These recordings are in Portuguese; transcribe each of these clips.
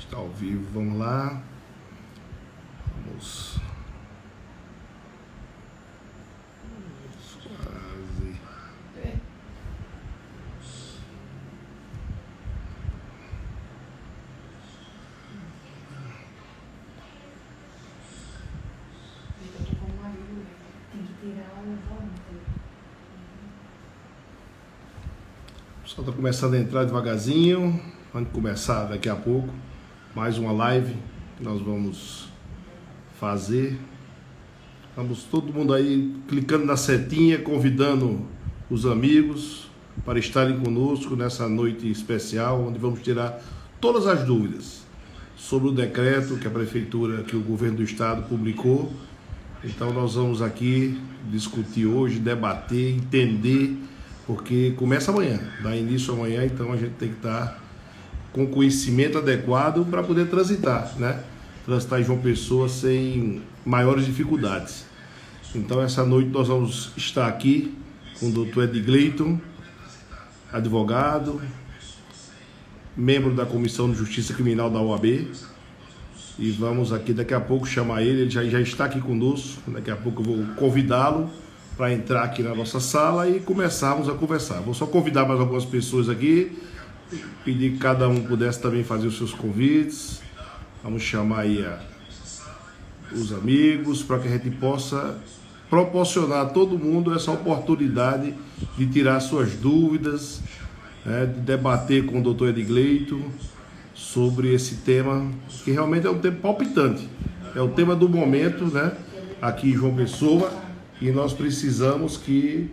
Está ao vivo, vamos lá. Vamos. Quase. O pessoal está começando a entrar devagarzinho. Vamos começar daqui a pouco. Mais uma live que nós vamos fazer. Vamos todo mundo aí clicando na setinha, convidando os amigos para estarem conosco nessa noite especial, onde vamos tirar todas as dúvidas sobre o decreto que a prefeitura, que o governo do estado publicou. Então nós vamos aqui discutir hoje, debater, entender, porque começa amanhã, dá início amanhã, então a gente tem que estar com conhecimento adequado para poder transitar, né? Transitar em João Pessoa sem maiores dificuldades. Então essa noite nós vamos estar aqui com o Dr. Edgleiton, advogado, membro da Comissão de Justiça Criminal da OAB, e vamos aqui daqui a pouco chamar ele já está aqui conosco, daqui a pouco eu vou convidá-lo para entrar aqui na nossa sala e começarmos a conversar. Vou só convidar mais algumas pessoas aqui, pedir que cada um pudesse também fazer os seus convites. Vamos chamar aí os amigos para que a gente possa proporcionar a todo mundo essa oportunidade de tirar suas dúvidas, né, de debater com o Dr. Edgleiton sobre esse tema, que realmente é um tema palpitante. É o tema do momento, né, aqui em João Pessoa, e nós precisamos que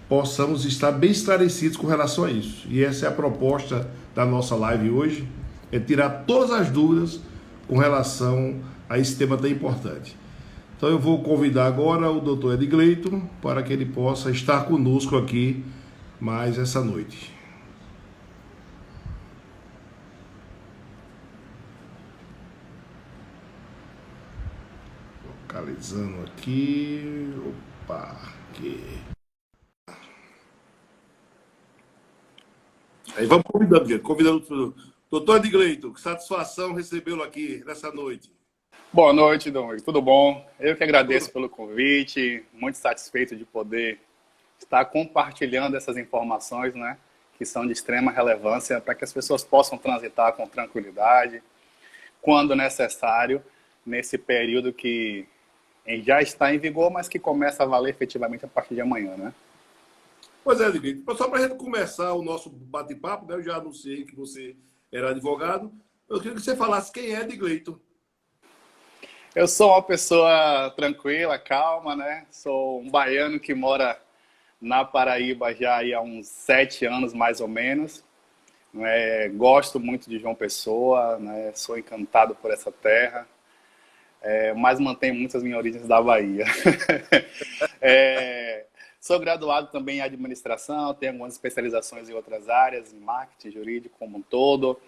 possamos estar bem esclarecidos com relação a isso. E essa é a proposta da nossa live hoje, é tirar todas as dúvidas com relação a esse tema tão importante. Então eu vou convidar agora o Dr. Edgleiton para que ele possa estar conosco aqui mais essa noite. Localizando aqui. Opa, aqui. Aí vamos convidando o doutor Edgleiton, que satisfação recebê-lo aqui nessa noite. Boa noite, Dom. Tudo bom? Eu que agradeço pelo convite, muito satisfeito de poder estar compartilhando essas informações, né, que são de extrema relevância para que as pessoas possam transitar com tranquilidade, quando necessário, nesse período que já está em vigor, mas que começa a valer efetivamente a partir de amanhã, né? Pois é, Edgleiton. Só para a gente começar o nosso bate-papo, né, eu já anunciei que você era advogado, eu queria que você falasse quem é Edgleiton. Eu sou uma pessoa tranquila, calma, né? Sou um baiano que mora na Paraíba já há uns 7 anos, mais ou menos. Gosto muito de João Pessoa, né? Sou encantado por essa terra, mas mantenho muitas minhas origens da Bahia. Sou graduado também em administração, tenho algumas especializações em outras áreas, em marketing jurídico como um todo.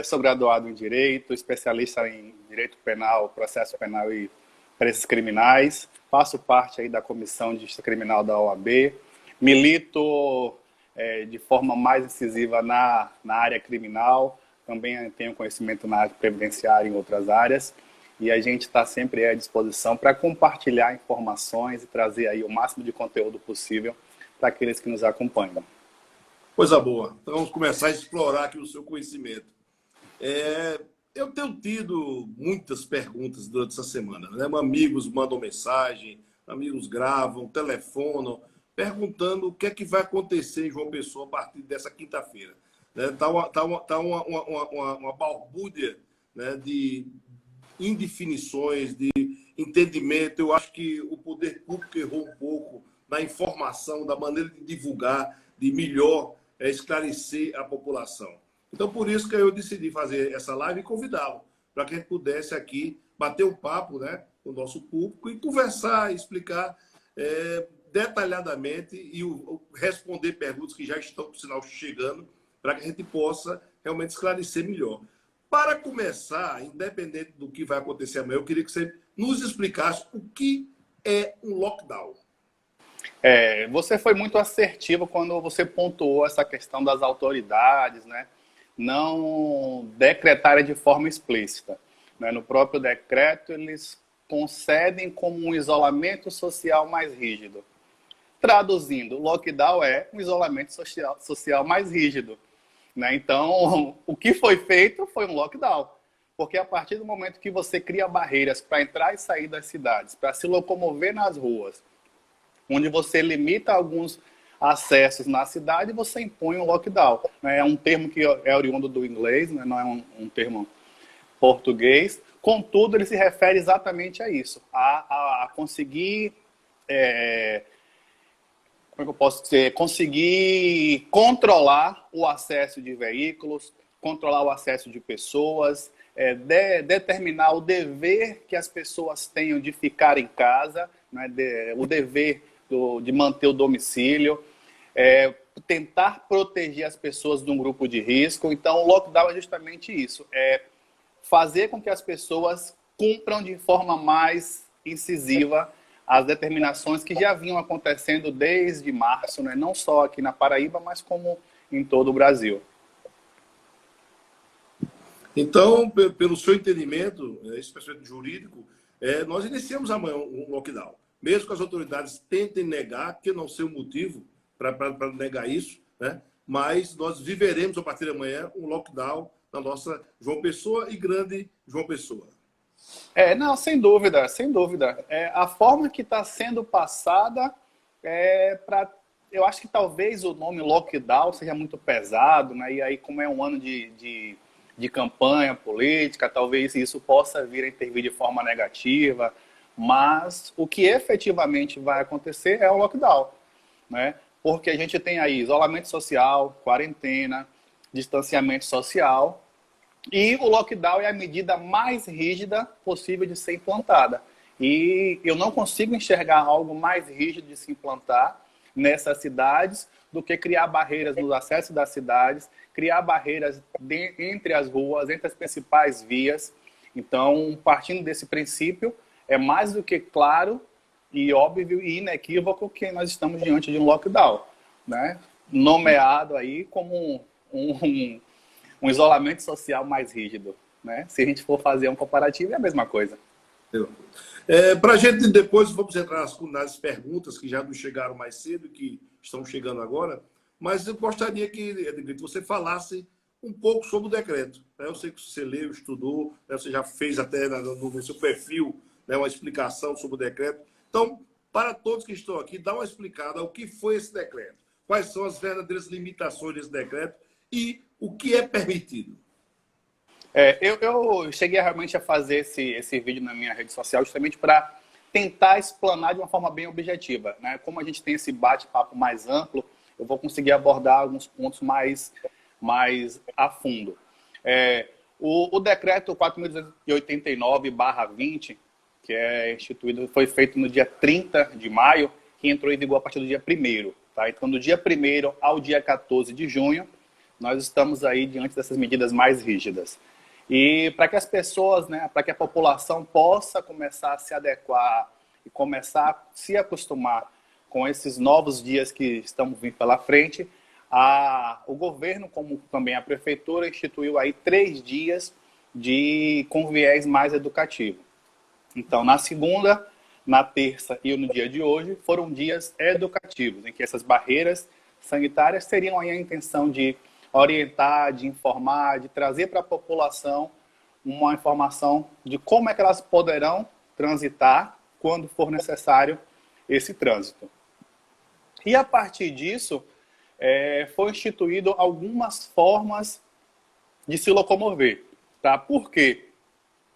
Sou graduado em Direito, especialista em Direito Penal, Processo Penal e Preços Criminais. Faço parte aí da Comissão de Justiça Criminal da OAB. Milito de forma mais incisiva na área criminal. Também tenho conhecimento na área previdenciária e em outras áreas. E a gente está sempre à disposição para compartilhar informações e trazer aí o máximo de conteúdo possível para aqueles que nos acompanham. Coisa boa. Então vamos começar a explorar aqui o seu conhecimento. Eu tenho tido muitas perguntas durante essa semana, né? Amigos mandam mensagem, amigos gravam, telefonam, perguntando o que é que vai acontecer em João Pessoa a partir dessa quinta-feira. Tá uma balbúrdia, né, de indefinições, de entendimento. Eu acho que o poder público errou um pouco na informação, da maneira de divulgar, de melhor esclarecer a população. Então, por isso que eu decidi fazer essa live e convidá-lo, para que a gente pudesse aqui bater um papo, né, com o nosso público e conversar, explicar detalhadamente e responder perguntas que já estão, por sinal, chegando, para que a gente possa realmente esclarecer melhor. Para começar, independente do que vai acontecer amanhã, eu queria que você nos explicasse o que é um lockdown. Você foi muito assertivo quando você pontuou essa questão das autoridades, né? não decretarem de forma explícita, né? No próprio decreto, eles concedem como um isolamento social mais rígido. Traduzindo, o lockdown é um isolamento social mais rígido, né? Então, o que foi feito foi um lockdown. Porque a partir do momento que você cria barreiras para entrar e sair das cidades, para se locomover nas ruas, onde você limita alguns acessos na cidade, você impõe um lockdown. É um termo que é oriundo do inglês, né? Não é um termo português. Contudo, ele se refere exatamente a isso, a conseguir... como é que eu posso dizer? Conseguir controlar o acesso de veículos, controlar o acesso de pessoas, determinar o dever que as pessoas tenham de ficar em casa, né? O dever de manter o domicílio, tentar proteger as pessoas de um grupo de risco. Então, o lockdown é justamente isso, fazer com que as pessoas cumpram de forma mais incisiva as determinações que já vinham acontecendo desde março, né? Não só aqui na Paraíba, mas como em todo o Brasil. Então, pelo seu entendimento, esse pensamento jurídico, nós iniciamos amanhã um lockdown. Mesmo que as autoridades tentem negar, que não sei o motivo para negar isso, né? Mas nós viveremos a partir de amanhã um lockdown na nossa João Pessoa e Grande João Pessoa. Não, sem dúvida, sem dúvida. A forma que está sendo passada eu acho que talvez o nome lockdown seja muito pesado, né? E aí, como é um ano de campanha política, talvez isso possa vir a intervir de forma negativa, mas o que efetivamente vai acontecer é o lockdown, né? Porque a gente tem aí isolamento social, quarentena, distanciamento social, e o lockdown é a medida mais rígida possível de ser implantada. E eu não consigo enxergar algo mais rígido de se implantar nessas cidades do que criar barreiras nos acessos das cidades, criar barreiras entre as ruas, entre as principais vias. Então, partindo desse princípio, é mais do que claro e óbvio e inequívoco que nós estamos diante de um lockdown, né? Nomeado aí como um isolamento social mais rígido, né? Se a gente for fazer um comparativo, é a mesma coisa. Para a gente depois, vamos entrar nas perguntas que já nos chegaram mais cedo, que estão chegando agora, mas eu gostaria que você falasse um pouco sobre o decreto. Eu sei que você leu, estudou, você já fez até no seu perfil, né, uma explicação sobre o decreto. Então, para todos que estão aqui, dá uma explicada o que foi esse decreto, quais são as verdadeiras limitações desse decreto e o que é permitido. Eu cheguei realmente a fazer esse vídeo na minha rede social justamente para tentar explanar de uma forma bem objetiva, né? Como a gente tem esse bate-papo mais amplo, eu vou conseguir abordar alguns pontos mais a fundo. O decreto 4.289/20, que é instituído, foi feito no dia 30 de maio, que entrou em vigor a partir do dia 1º. Tá? Então, do dia 1º ao dia 14 de junho, nós estamos aí diante dessas medidas mais rígidas. E para que as pessoas, né, para que a população possa começar a se adequar e começar a se acostumar com esses novos dias que estão vindo pela frente, o governo, como também a prefeitura, instituiu aí 3 dias com viés mais educativo. Então, na segunda, na terça e no dia de hoje, foram dias educativos, em que essas barreiras sanitárias teriam aí a intenção de orientar, de informar, de trazer para a população uma informação de como é que elas poderão transitar quando for necessário esse trânsito. E a partir disso, foi instituído algumas formas de se locomover. Tá? Por quê?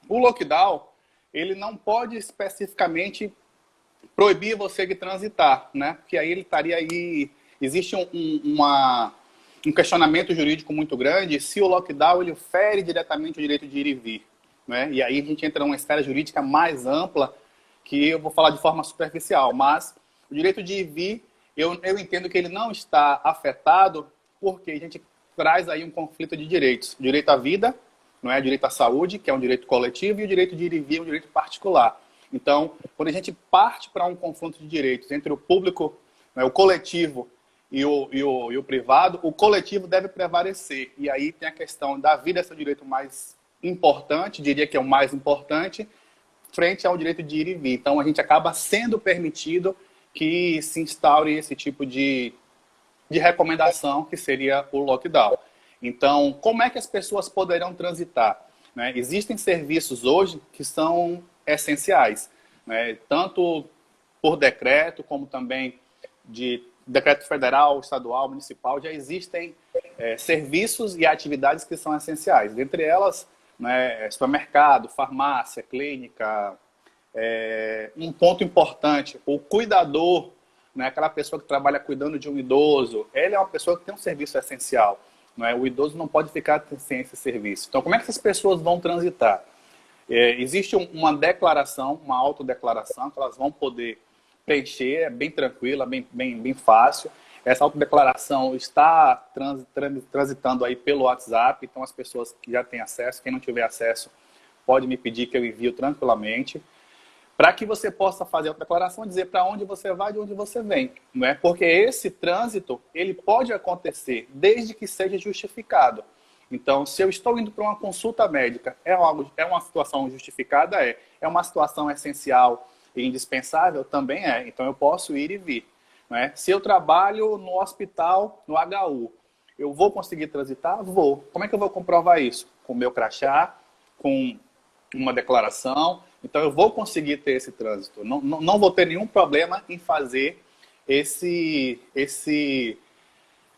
O lockdown, ele não pode especificamente proibir você de transitar, né? Porque aí ele estaria aí... Existe um questionamento jurídico muito grande se o lockdown ele fere diretamente o direito de ir e vir, né? E aí a gente entra numa esfera jurídica mais ampla, que eu vou falar de forma superficial, mas o direito de ir e vir, eu entendo que ele não está afetado porque a gente traz aí um conflito de direitos. O direito à vida, não é? O direito à saúde, que é um direito coletivo, e o direito de ir e vir é um direito particular. Então, quando a gente parte para um confronto de direitos entre o público, né, o coletivo, e o privado, o coletivo deve prevalecer. E aí tem a questão da vida ser o direito mais importante, diria que é o mais importante, frente ao direito de ir e vir. Então, a gente acaba sendo permitido que se instaure esse tipo de recomendação, que seria o lockdown. Então, como é que as pessoas poderão transitar? Né? Existem serviços hoje que são essenciais, né? Tanto por decreto, como também de decreto federal, estadual, municipal, já existem serviços e atividades que são essenciais. Dentre elas, né, supermercado, farmácia, clínica. Um ponto importante, o cuidador, né, aquela pessoa que trabalha cuidando de um idoso, ele é uma pessoa que tem um serviço essencial. Né? O idoso não pode ficar sem esse serviço. Então, como é que essas pessoas vão transitar? Existe uma declaração, uma autodeclaração, que elas vão poder preencher, é bem tranquila, bem fácil. Essa autodeclaração está transitando aí pelo WhatsApp, então as pessoas que já têm acesso, quem não tiver acesso, pode me pedir que eu envio tranquilamente, para que você possa fazer a declaração e dizer para onde você vai e de onde você vem. Não é? Porque esse trânsito ele pode acontecer desde que seja justificado. Então, se eu estou indo para uma consulta médica, é uma situação justificada? É uma situação essencial e indispensável? Também é. Então, eu posso ir e vir. Não é? Se eu trabalho no hospital, no HU, eu vou conseguir transitar? Vou. Como é que eu vou comprovar isso? Com o meu crachá, com uma declaração. Então, eu vou conseguir ter esse trânsito. Não vou ter nenhum problema em fazer esse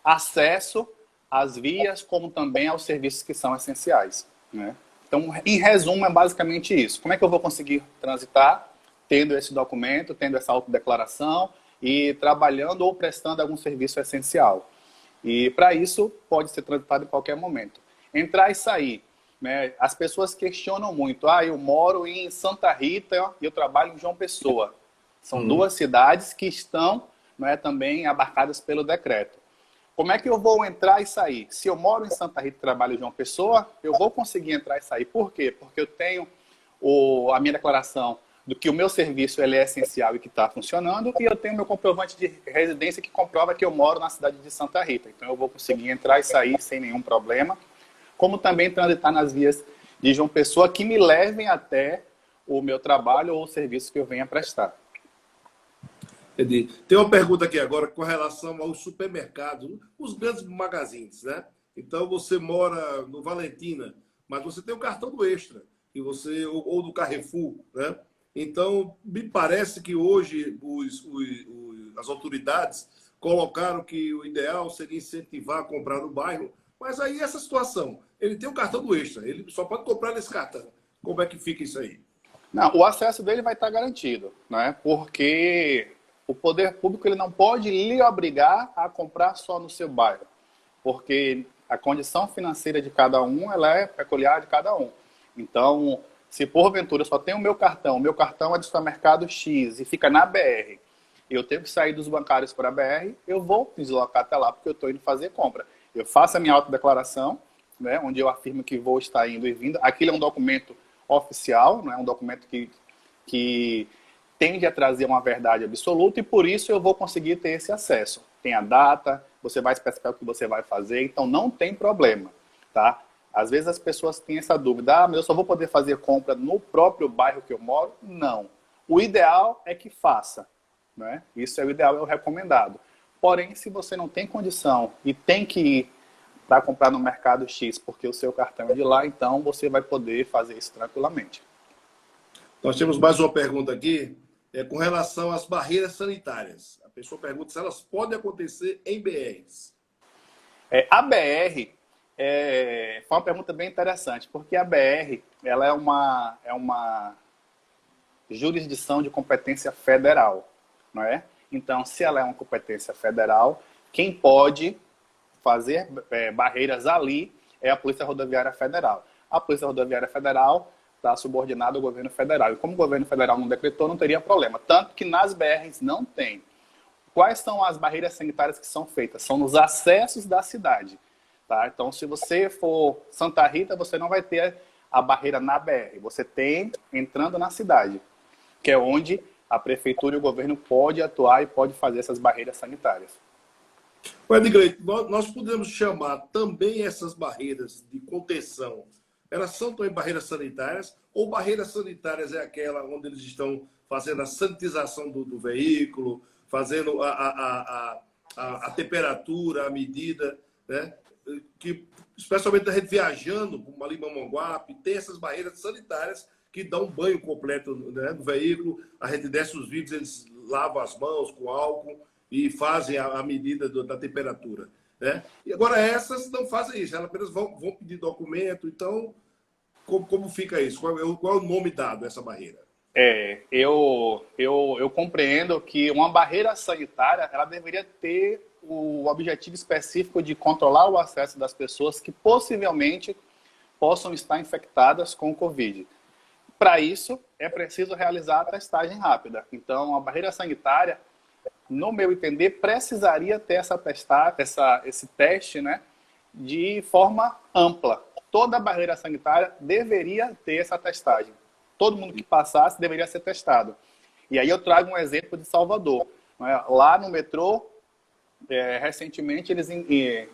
acesso às vias, como também aos serviços que são essenciais. Né? Então, em resumo, é basicamente isso. Como é que eu vou conseguir transitar? Tendo esse documento, tendo essa autodeclaração e trabalhando ou prestando algum serviço essencial. E, para isso, pode ser transitado em qualquer momento. Entrar e sair. Né? As pessoas questionam muito. Eu moro em Santa Rita e eu trabalho em João Pessoa. São duas cidades que estão, né, também abarcadas pelo decreto. Como é que eu vou entrar e sair? Se eu moro em Santa Rita e trabalho em João Pessoa, eu vou conseguir entrar e sair. Por quê? Porque eu tenho a minha declaração do que o meu serviço ele é essencial e que está funcionando, e eu tenho meu comprovante de residência que comprova que eu moro na cidade de Santa Rita. Então, eu vou conseguir entrar e sair sem nenhum problema, como também transitar nas vias de João Pessoa que me levem até o meu trabalho ou o serviço que eu venha prestar. Entendi. Tem uma pergunta aqui agora com relação aos supermercados, os grandes magazines, né? Então, você mora no Valentina, mas você tem o cartão do Extra, e você, ou do Carrefour, né? Então, me parece que hoje as autoridades colocaram que o ideal seria incentivar a comprar no bairro, mas aí essa situação, ele tem o cartão do Extra, ele só pode comprar nesse cartão. Como é que fica isso aí? Não, o acesso dele vai estar garantido, né? Porque o poder público ele não pode lhe obrigar a comprar só no seu bairro, porque a condição financeira de cada um ela é peculiar de cada um. Então, se porventura eu só tenho o meu cartão é do supermercado X e fica na BR, eu tenho que sair dos bancários para a BR, eu vou deslocar até lá porque eu estou indo fazer compra. Eu faço a minha autodeclaração, né, onde eu afirmo que vou estar indo e vindo. Aquilo é um documento oficial, não é um documento que tende a trazer uma verdade absoluta e por isso eu vou conseguir ter esse acesso. Tem a data, você vai especificar o que você vai fazer, então não tem problema, tá? Às vezes as pessoas têm essa dúvida, mas eu só vou poder fazer compra no próprio bairro que eu moro? Não. O ideal é que faça, né? Isso é o ideal, é o recomendado. Porém, se você não tem condição e tem que ir para comprar no mercado X porque o seu cartão é de lá, então você vai poder fazer isso tranquilamente. Nós temos mais uma pergunta aqui, com relação às barreiras sanitárias. A pessoa pergunta se elas podem acontecer em BRs. A BR foi uma pergunta bem interessante, porque a BR ela é uma jurisdição de competência federal, não é? Então, se ela é uma competência federal, quem pode fazer barreiras ali é a Polícia Rodoviária Federal. A Polícia Rodoviária Federal está subordinada ao governo federal. E como o governo federal não decretou, não teria problema. Tanto que nas BRs não tem. Quais são as barreiras sanitárias que são feitas? São nos acessos da cidade. Tá? Então, se você for Santa Rita, você não vai ter a barreira na BR. Você tem entrando na cidade, que é onde a prefeitura e o governo pode atuar e pode fazer essas barreiras sanitárias. Edgley, nós podemos chamar também essas barreiras de contenção, elas são também barreiras sanitárias, ou barreiras sanitárias é aquela onde eles estão fazendo a sanitização do veículo, fazendo a temperatura, a medida, né? Que, especialmente a gente viajando, como ali em Mamanguape, tem essas barreiras sanitárias que dão um banho completo, né, no veículo, a gente desce os vidros, eles lavam as mãos com álcool e fazem a medida da temperatura, né? E agora essas não fazem isso, elas apenas vão pedir documento. Então, como fica isso? Qual é o nome dado a essa barreira? Eu compreendo que uma barreira sanitária ela deveria ter o objetivo específico de controlar o acesso das pessoas que possivelmente possam estar infectadas com o Covid. Para isso, é preciso realizar a testagem rápida. Então, a barreira sanitária, no meu entender, precisaria ter esse teste, né, de forma ampla. Toda barreira sanitária deveria ter essa testagem. Todo mundo que passasse deveria ser testado. E aí eu trago um exemplo de Salvador. Lá no metrô, recentemente, eles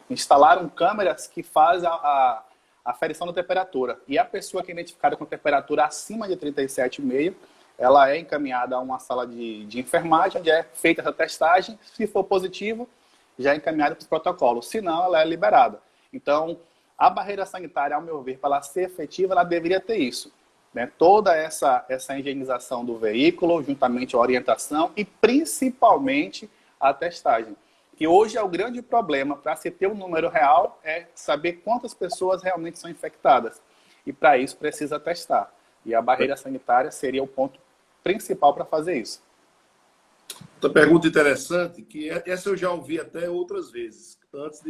instalaram câmeras que fazem a aferição da temperatura. E a pessoa que é identificada com temperatura acima de 37,5, ela é encaminhada a uma sala de enfermagem, onde é feita essa testagem. Se for positivo, já é encaminhada para os protocolos. Se não, ela é liberada. Então, a barreira sanitária, ao meu ver, para ela ser efetiva, ela deveria ter isso, né? Toda essa higienização do veículo, juntamente a orientação e principalmente a testagem. Que hoje é o grande problema para se ter um número real, é saber quantas pessoas realmente são infectadas. E para isso precisa testar. E a barreira sanitária seria o ponto principal para fazer isso. Outra pergunta interessante, que essa eu já ouvi até outras vezes, antes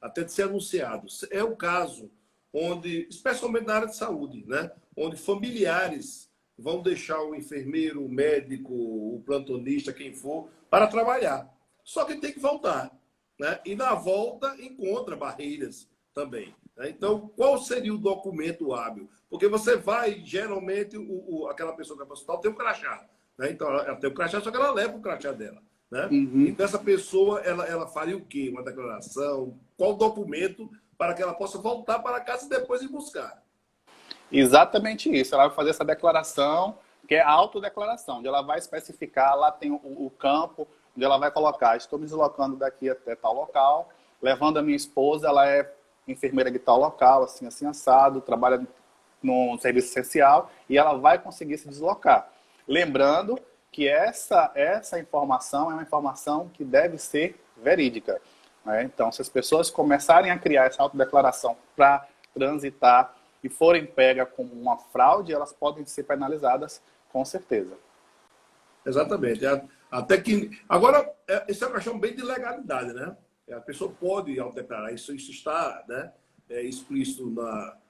até de ser anunciado. É o caso onde, especialmente na área de saúde, né, onde familiares vão deixar o enfermeiro, o médico, o plantonista, quem for, para trabalhar. Só que tem que voltar, né? E na volta encontra barreiras também, né? Então, qual seria o documento hábil? Porque você vai, geralmente, aquela pessoa que vai para o hospital tem um crachá, né? Então, ela tem o crachá, só que ela leva o crachá dela, né? Uhum. Então, essa pessoa, ela faria o quê? Uma declaração? Qual documento para que ela possa voltar para casa e depois ir buscar? Exatamente isso. Ela vai fazer essa declaração, que é a autodeclaração, onde ela vai especificar, lá tem o campo, onde ela vai colocar: estou me deslocando daqui até tal local, levando a minha esposa, ela é enfermeira de tal local, assim, assim, assado, trabalha no serviço essencial, e ela vai conseguir se deslocar. Lembrando que essa informação é uma informação que deve ser verídica, né? Então, se as pessoas começarem a criar essa autodeclaração para transitar e forem pegas como uma fraude, elas podem ser penalizadas com certeza. Exatamente. Até que. Agora, esse é uma questão bem de legalidade, né? A pessoa pode autodeclarar, isso está, né, explícito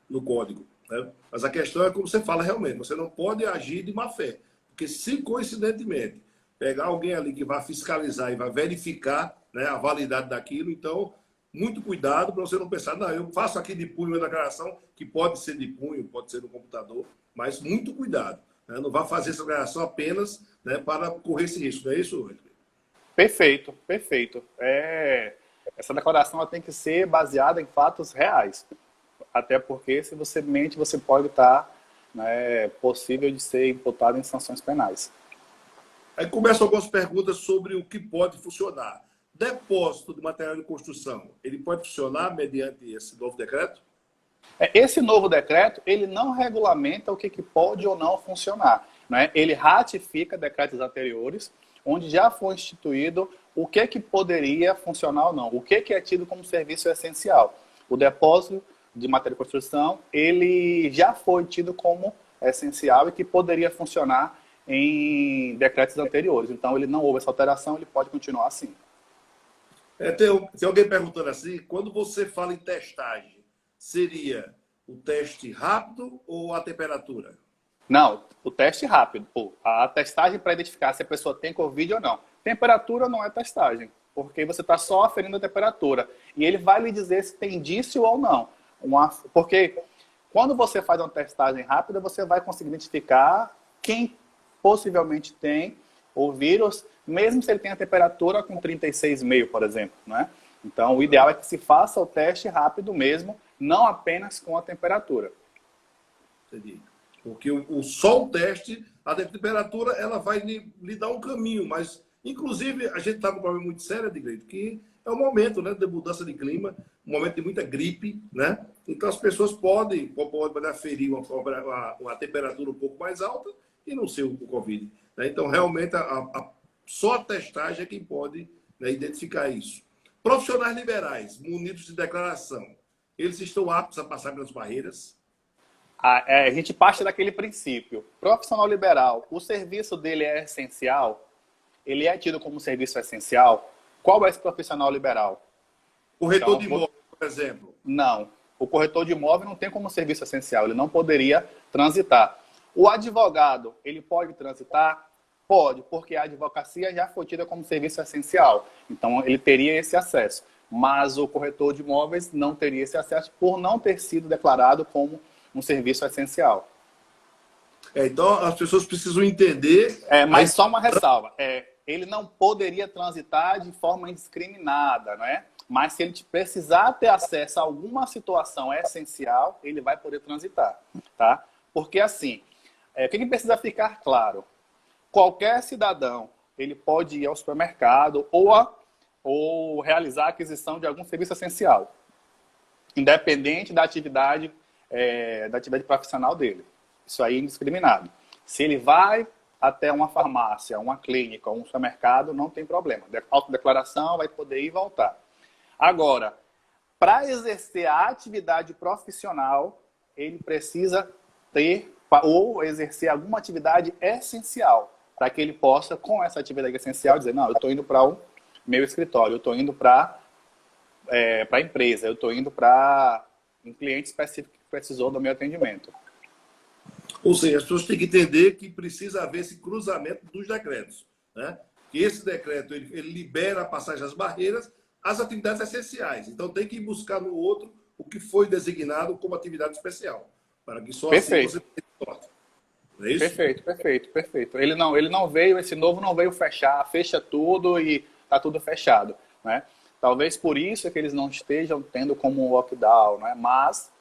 no código, né? Mas a questão é como você fala realmente, você não pode agir de má fé. Porque se coincidentemente pegar alguém ali que vai fiscalizar e vai verificar, né, a validade daquilo, então, muito cuidado para você não pensar: não, eu faço aqui de punho a declaração, que pode ser de punho, pode ser no computador, mas muito cuidado, né? Não vá fazer essa declaração apenas, né, para correr esse risco, não é isso, Rodrigo? Perfeito, perfeito. Essa declaração ela tem que ser baseada em fatos reais. Até porque, se você mente, você pode estar, né, possível de ser imputado em sanções penais. Aí começam algumas perguntas sobre o que pode funcionar. Depósito de material de construção, ele pode funcionar mediante esse novo decreto? Esse novo decreto, ele não regulamenta o que pode ou não funcionar, né? Ele ratifica decretos anteriores, onde já foi instituído o que poderia funcionar ou não, o que é tido como serviço essencial. O depósito de material de construção, ele já foi tido como essencial e que poderia funcionar em decretos anteriores. Então, ele não houve essa alteração, ele pode continuar assim. Tem alguém perguntando assim: quando você fala em testagem, seria o teste rápido ou a temperatura? Não, o teste rápido. A testagem para identificar se a pessoa tem Covid ou não. Temperatura não é testagem, porque você está só aferindo a temperatura. E ele vai lhe dizer se tem indício ou não. Porque quando você faz uma testagem rápida, você vai conseguir identificar quem possivelmente tem o vírus, mesmo se ele tem a temperatura com 36,5, por exemplo, né? Então, o ideal é que se faça o teste rápido mesmo, não apenas com a temperatura. Entendi. Porque só o teste, a temperatura, ela vai lhe dar um caminho, mas, inclusive, a gente está com um problema muito sério, Edgley, que é um momento, né, de mudança de clima, um momento de muita gripe, né? Então, as pessoas podem aferir uma temperatura um pouco mais alta e não ser o Covid. Né? Então, realmente, só a testagem é quem pode, né, identificar isso. Profissionais liberais, munidos de declaração, eles estão aptos a passar pelas barreiras? A gente parte daquele princípio. Profissional liberal, o serviço dele é essencial? Ele é tido como serviço essencial? Qual é esse profissional liberal? Corretor de imóvel, por exemplo? Não. O corretor de imóvel não tem como serviço essencial. Ele não poderia transitar. O advogado, ele pode transitar? Pode, porque a advocacia já foi tida como serviço essencial. Então, ele teria esse acesso. Mas o corretor de imóveis não teria esse acesso por não ter sido declarado como um serviço essencial. Então, as pessoas precisam entender... Mas só uma ressalva. Ele não poderia transitar de forma indiscriminada, né? Mas se ele precisar ter acesso a alguma situação essencial, ele vai poder transitar, tá? Porque, assim, o que precisa ficar claro? Qualquer cidadão, ele pode ir ao supermercado ou realizar a aquisição de algum serviço essencial, independente da atividade profissional dele. Isso aí é indiscriminado. Se ele vai até uma farmácia, uma clínica, um supermercado, não tem problema. Autodeclaração, vai poder ir e voltar. Agora, para exercer a atividade profissional, ele precisa ter ou exercer alguma atividade essencial, para que ele possa, com essa atividade essencial, dizer, não, eu estou indo para o meu escritório, eu estou indo para a empresa, eu estou indo para um cliente específico que precisou do meu atendimento. Ou seja, as pessoas têm que entender que precisa haver esse cruzamento dos decretos, né? Que esse decreto ele libera a passagem das barreiras às atividades essenciais. Então tem que buscar no outro o que foi designado como atividade especial, para que só assim você tenha sorte. Não é isso? Perfeito. Ele não veio, esse novo não veio fecha tudo e está tudo fechado, né? Talvez por isso é que eles não estejam tendo como um lockdown, né? Mas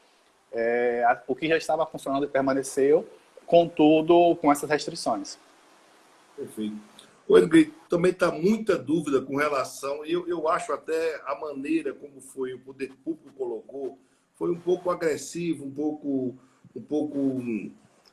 o que já estava funcionando permaneceu, contudo, com essas restrições. Perfeito. O Edgley, também está muita dúvida com relação, e eu acho até a maneira como foi o poder público colocou, foi um pouco agressivo, um pouco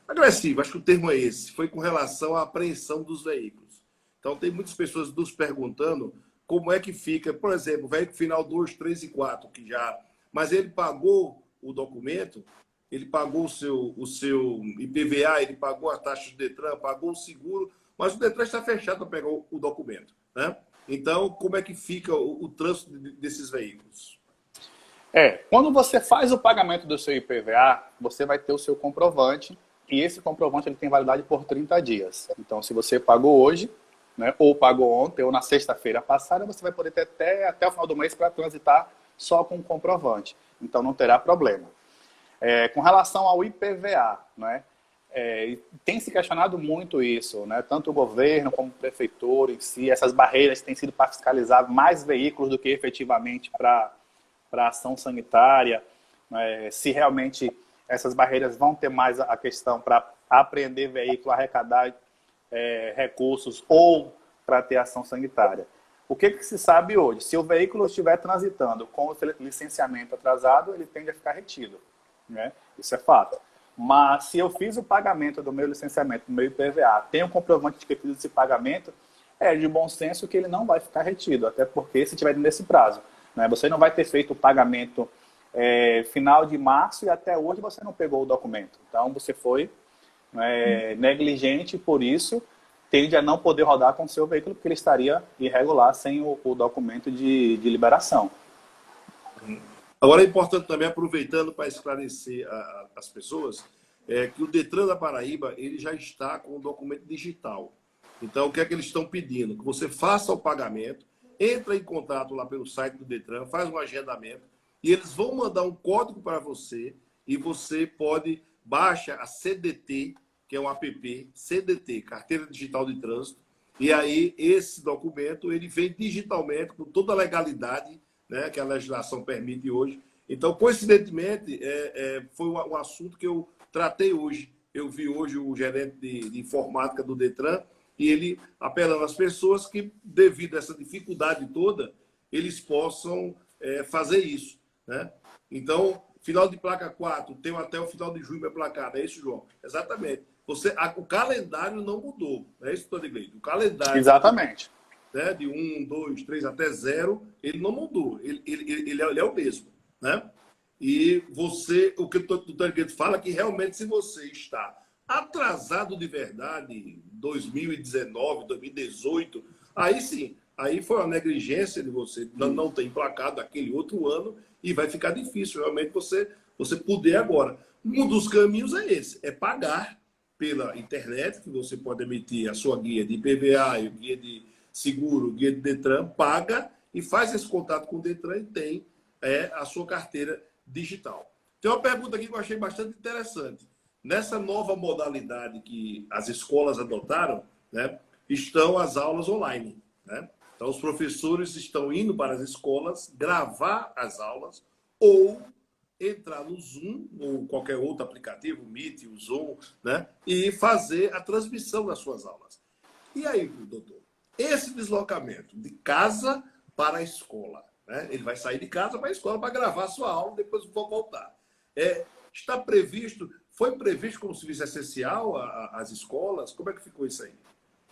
agressivo, acho que o termo é esse, foi com relação à apreensão dos veículos. Então, tem muitas pessoas nos perguntando como é que fica, por exemplo, o veículo final 2, 3 e 4, que já... Mas ele pagou o documento, ele pagou o seu IPVA, ele pagou a taxa do Detran, pagou o seguro, mas o Detran está fechado para pegar o documento, né? Então, como é que fica o trânsito desses veículos? Quando você faz o pagamento do seu IPVA, você vai ter o seu comprovante, e esse comprovante ele tem validade por 30 dias. Então, se você pagou hoje, né, ou pagou ontem, ou na sexta-feira passada, você vai poder ter até o final do mês para transitar só com o comprovante. Então, não terá problema. Com relação ao IPVA, né, tem se questionado muito isso, né, tanto o governo como a prefeitura em si, essas barreiras têm sido para fiscalizar mais veículos do que efetivamente para ação sanitária, né, se realmente essas barreiras vão ter mais a questão para apreender veículo, arrecadar recursos ou para ter ação sanitária. O que se sabe hoje? Se o veículo estiver transitando com o licenciamento atrasado, ele tende a ficar retido, né? Isso é fato. Mas se eu fiz o pagamento do meu licenciamento, do meu IPVA, tenho um comprovante de que eu fiz esse pagamento, é de bom senso que ele não vai ficar retido, até porque se estiver nesse prazo, né? Você não vai ter feito o pagamento final de março e até hoje você não pegou o documento. Então você foi negligente, por isso tende a não poder rodar com o seu veículo, porque ele estaria irregular sem o documento de liberação. Agora é importante também, aproveitando para esclarecer as pessoas, que o Detran da Paraíba ele já está com o documento digital. Então, o que é que eles estão pedindo? Que você faça o pagamento, entra em contato lá pelo site do Detran, faz um agendamento, e eles vão mandar um código para você, e você baixa a CDT, que é um app, CDT, Carteira Digital de Trânsito, E aí, esse documento, ele vem digitalmente, com toda a legalidade, né, que a legislação permite hoje. Então, coincidentemente, foi um assunto que eu tratei hoje. Eu vi hoje o gerente de informática do Detran e ele apelando às pessoas que, devido a essa dificuldade toda, eles possam fazer isso, né? Então, final de placa 4, tem até o final de junho placada, é isso, João? Exatamente. O calendário não mudou, não é isso, Tony Gleide? O calendário, Exatamente. né, de 1, 2, 3 até 0, ele não mudou, ele é o mesmo, né? E o que o Tony Gleide fala é que realmente, se você está atrasado de verdade, 2019, 2018, aí sim, aí foi uma negligência de você não ter emplacado aquele outro ano e vai ficar difícil realmente você poder agora. Um dos caminhos é esse, é pagar pela internet, que você pode emitir a sua guia de IPVA, guia de seguro, guia de Detran, paga e faz esse contato com o Detran e tem a sua carteira digital. Tem uma pergunta aqui que eu achei bastante interessante. Nessa nova modalidade que as escolas adotaram, né, estão as aulas online, né? Então, os professores estão indo para as escolas gravar as aulas ou entrar no Zoom ou qualquer outro aplicativo, o Meet, o Zoom, né, e fazer a transmissão das suas aulas. E aí, doutor, esse deslocamento de casa para a escola, né? Ele vai sair de casa para a escola para gravar a sua aula, depois vou voltar. Está previsto, foi previsto como serviço essencial às escolas? Como é que ficou isso aí?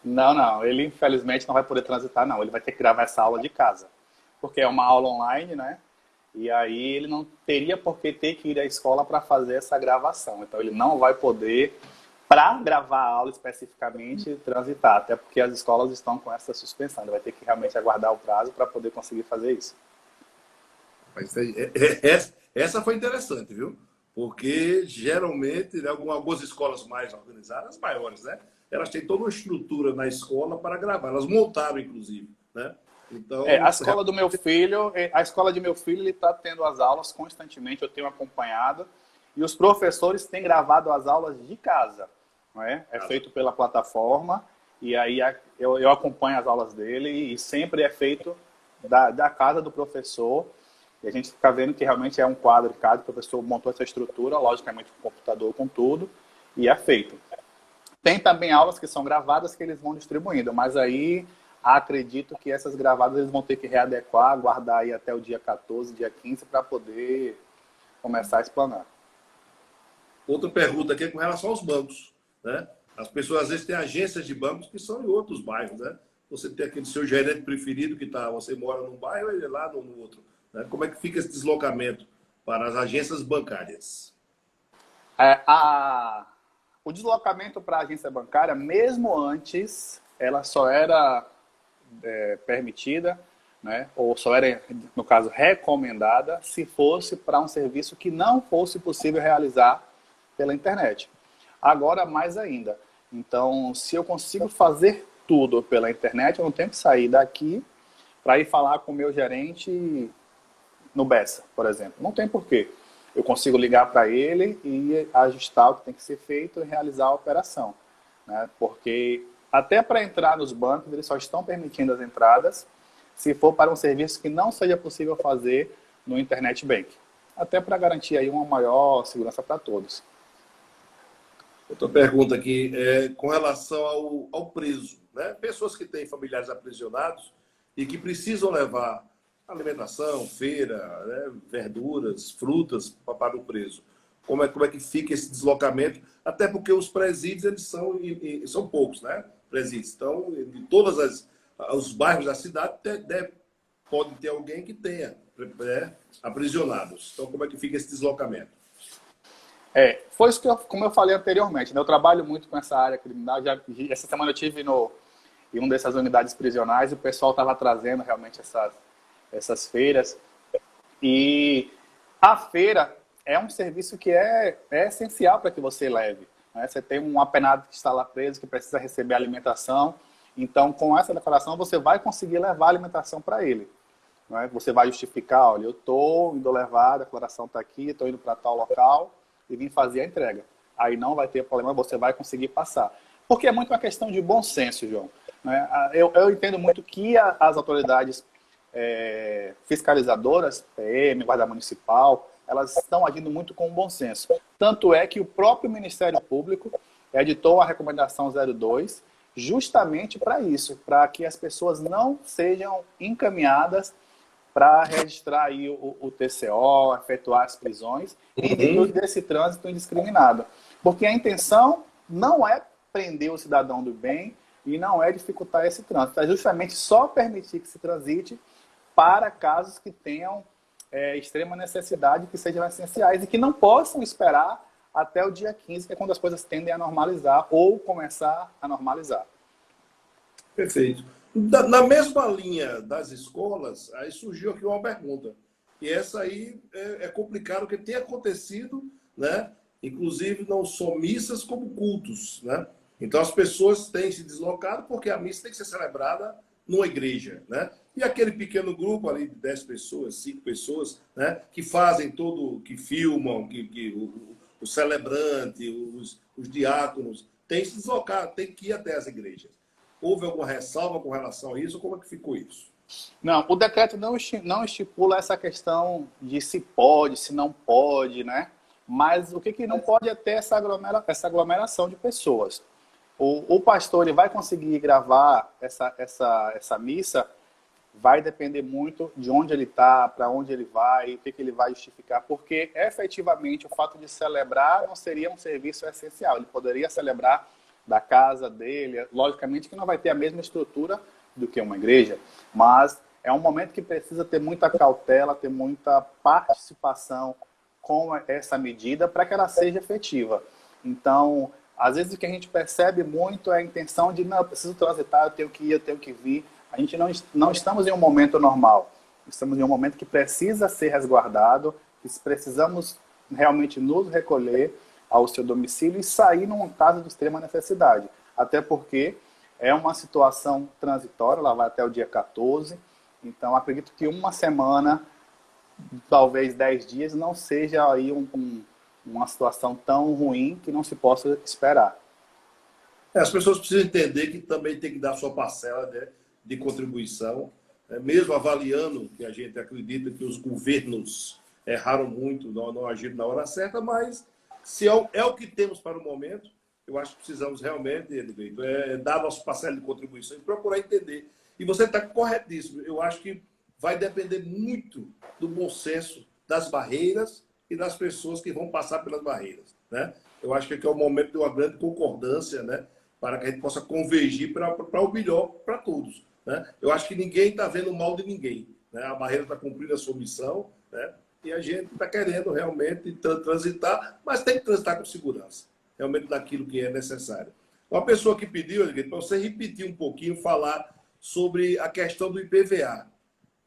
Não, não. Ele, infelizmente, não vai poder transitar, não. Ele vai ter que gravar essa aula de casa. Porque é uma aula online, né? E aí ele não teria por que ter que ir à escola para fazer essa gravação. Então, ele não vai poder, para gravar a aula especificamente, transitar. Até porque as escolas estão com essa suspensão. Ele vai ter que realmente aguardar o prazo para poder conseguir fazer isso. Mas essa foi interessante, viu? Porque geralmente, né, algumas escolas mais organizadas, maiores, né? Elas têm toda uma estrutura na escola para gravar. Elas montaram, inclusive, né? Então, A escola do meu filho, a escola de meu filho, ele está tendo as aulas constantemente, eu tenho acompanhado, e os professores têm gravado as aulas de casa, não é? É feito pela plataforma, e aí eu acompanho as aulas dele, e sempre é feito da casa do professor, e a gente fica vendo que realmente é um quadro de casa, o professor montou essa estrutura, logicamente com o computador, com tudo, e é feito. Tem também aulas que são gravadas que eles vão distribuindo, mas aí acredito que essas gravadas eles vão ter que readequar, aguardar aí até o dia 14, dia 15, para poder começar a explanar. outra pergunta aqui é com relação aos bancos, né? As pessoas às vezes têm agências de bancos que são em outros bairros, né? Você tem aquele seu gerente preferido que você mora num bairro e ele é lá no outro, né? Como é que fica esse deslocamento para as agências bancárias? O deslocamento para a agência bancária, mesmo antes, ela só era permitida, né, ou só era, no caso, recomendada, se fosse para um serviço que não fosse possível realizar pela internet. Agora, mais ainda. Então, se eu consigo fazer tudo pela internet, eu não tenho que sair daqui para ir falar com o meu gerente no Bessa, por exemplo. Não tem porquê. Eu consigo ligar para ele e ajustar o que tem que ser feito e realizar a operação, né? Porque até para entrar nos bancos, eles só estão permitindo as entradas se for para um serviço que não seja possível fazer no Internet Bank. Até para garantir aí uma maior segurança para todos. Outra pergunta aqui é com relação ao preso, né? Pessoas que têm familiares aprisionados e que precisam levar alimentação, feira, né, verduras, frutas para o preso. Como é que fica esse deslocamento? Até porque os presídios eles são poucos, né? Presídios. Então, em todos os bairros da cidade pode ter alguém que tenha aprisionados. Então, como é que fica esse deslocamento? Foi isso como eu falei anteriormente, né? Eu trabalho muito com essa área criminal. Essa semana eu estive em uma dessas unidades prisionais e o pessoal estava trazendo realmente essas feiras. E a feira é um serviço que é essencial para que você leve, né? Você tem um apenado que está lá preso, que precisa receber alimentação. Então, com essa declaração, você vai conseguir levar a alimentação para ele, né? Você vai justificar, olha, eu estou indo levar, a declaração está aqui, estou indo para tal local e vim fazer a entrega. Aí não vai ter problema, você vai conseguir passar. Porque é muito uma questão de bom senso, João. né? Eu entendo muito que as autoridades fiscalizadoras, PM, Guarda Municipal, elas estão agindo muito com bom senso. Tanto é que o próprio Ministério Público editou a recomendação 02 justamente para isso, para que as pessoas não sejam encaminhadas para registrar aí o TCO, efetuar as prisões, em virtude desse trânsito indiscriminado. Porque a intenção não é prender o cidadão do bem e não é dificultar esse trânsito, é justamente só permitir que se transite para casos que tenham extrema necessidade, que sejam essenciais e que não possam esperar até o dia 15, que é quando as coisas tendem a normalizar ou começar a normalizar. Perfeito. Na mesma linha das escolas, aí surgiu aqui uma pergunta. E essa aí é complicado, porque tem acontecido, né? Inclusive não só missas, como cultos, né? Então as pessoas têm se deslocado porque a missa tem que ser celebrada numa igreja, né? E aquele pequeno grupo ali de 10 pessoas, 5 pessoas, né? Que fazem que filmam, o celebrante, os diáconos, tem que se deslocar, tem que ir até as igrejas. Houve alguma ressalva com relação a isso? Como é que ficou isso? Não, o decreto não estipula essa questão de se pode, se não pode, né? Mas o que não pode é ter essa aglomeração de pessoas. O pastor ele vai conseguir gravar essa missa, vai depender muito de onde ele está, para onde ele vai, o que ele vai justificar, porque efetivamente o fato de celebrar não seria um serviço essencial. Ele poderia celebrar da casa dele, logicamente que não vai ter a mesma estrutura do que uma igreja, mas é um momento que precisa ter muita cautela, ter muita participação com essa medida para que ela seja efetiva. Então, às vezes o que a gente percebe muito é a intenção de, não, eu preciso transitar, eu tenho que ir, eu tenho que vir. A gente não estamos em um momento normal, estamos em um momento que precisa ser resguardado, que precisamos realmente nos recolher ao seu domicílio e sair num caso de extrema necessidade. Até porque é uma situação transitória, ela vai até o dia 14, então acredito que uma semana, talvez 10 dias, não seja aí uma situação tão ruim que não se possa esperar. As pessoas precisam entender que também tem que dar sua parcela, né, de contribuição, mesmo avaliando que a gente acredita que os governos erraram muito, não agiram na hora certa, mas se é o que temos para o momento, eu acho que precisamos realmente, Edgar, dar nossa parcela de contribuição e procurar entender. E você está corretíssimo. Eu acho que vai depender muito do bom senso das barreiras e das pessoas que vão passar pelas barreiras, né? Eu acho que aqui é o momento de uma grande concordância, né? Para que a gente possa convergir para o melhor para todos, né? Eu acho que ninguém está vendo o mal de ninguém, né? A barreira está cumprindo a sua missão, né? E a gente está querendo realmente transitar, mas tem que transitar com segurança, realmente naquilo que é necessário. Uma pessoa que pediu, para você repetir um pouquinho, falar sobre a questão do IPVA.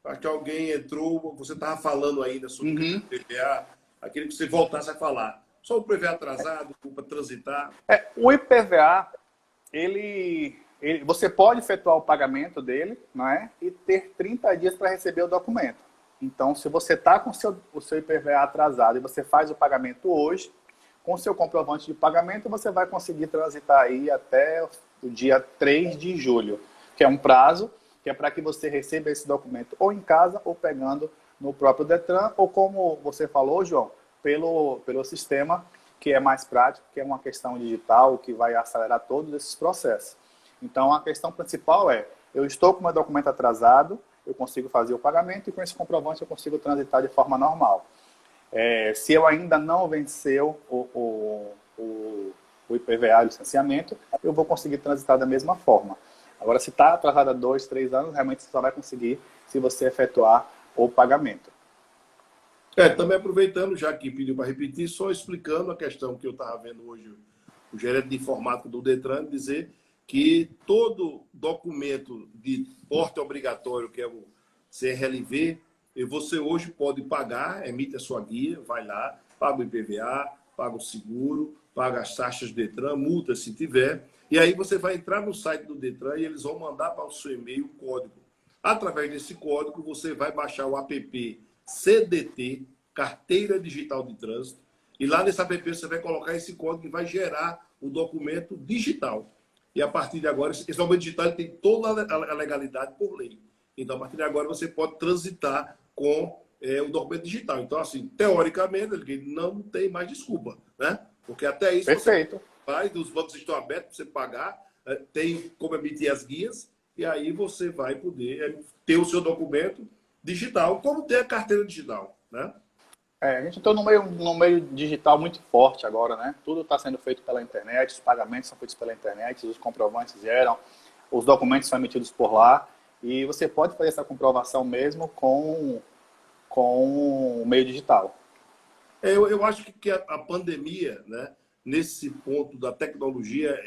Acho que alguém entrou, você estava falando ainda sobre o IPVA, aquele que você voltasse a falar. Só o IPVA atrasado, para transitar. O IPVA, você pode efetuar o pagamento dele, não é? E ter 30 dias para receber o documento. Então, se você está com o seu IPVA atrasado e você faz o pagamento hoje, com o seu comprovante de pagamento, você vai conseguir transitar aí até o dia 3 de julho, que é um prazo que é para que você receba esse documento ou em casa ou pegando no próprio Detran, ou como você falou, João, pelo sistema, que é mais prático, que é uma questão digital, que vai acelerar todos esses processos. Então, a questão principal é, eu estou com o meu documento atrasado, eu consigo fazer o pagamento e com esse comprovante eu consigo transitar de forma normal. Se eu ainda não venceu o IPVA, o licenciamento, eu vou conseguir transitar da mesma forma. Agora, se está atrasado há 2, 3 anos, realmente você só vai conseguir se você efetuar o pagamento. Também aproveitando, já que pediu para repetir, só explicando a questão que eu estava vendo hoje, o gerente de informática do Detran, dizer que todo documento de porte obrigatório, que é o CRLV, você hoje pode pagar, emite a sua guia, vai lá, paga o IPVA, paga o seguro, paga as taxas do Detran, multa se tiver, e aí você vai entrar no site do Detran e eles vão mandar para o seu e-mail o código. Através desse código, você vai baixar o app CDT, Carteira Digital de Trânsito, e lá nesse app você vai colocar esse código e vai gerar o documento digital. e a partir de agora, esse documento digital ele tem toda a legalidade por lei. Então, a partir de agora, você pode transitar com o documento digital. Então, assim, teoricamente, ele não tem mais desculpa, né? Porque até isso Perfeito. você faz, os bancos estão abertos para você pagar, tem como emitir as guias, e aí você vai poder ter o seu documento digital, como ter a carteira digital, né? A gente está num meio digital muito forte agora, né? Tudo está sendo feito pela internet, os pagamentos são feitos pela internet, os comprovantes geram, os documentos são emitidos por lá, e você pode fazer essa comprovação mesmo com o meio digital. Eu acho que a pandemia, né, nesse ponto da tecnologia,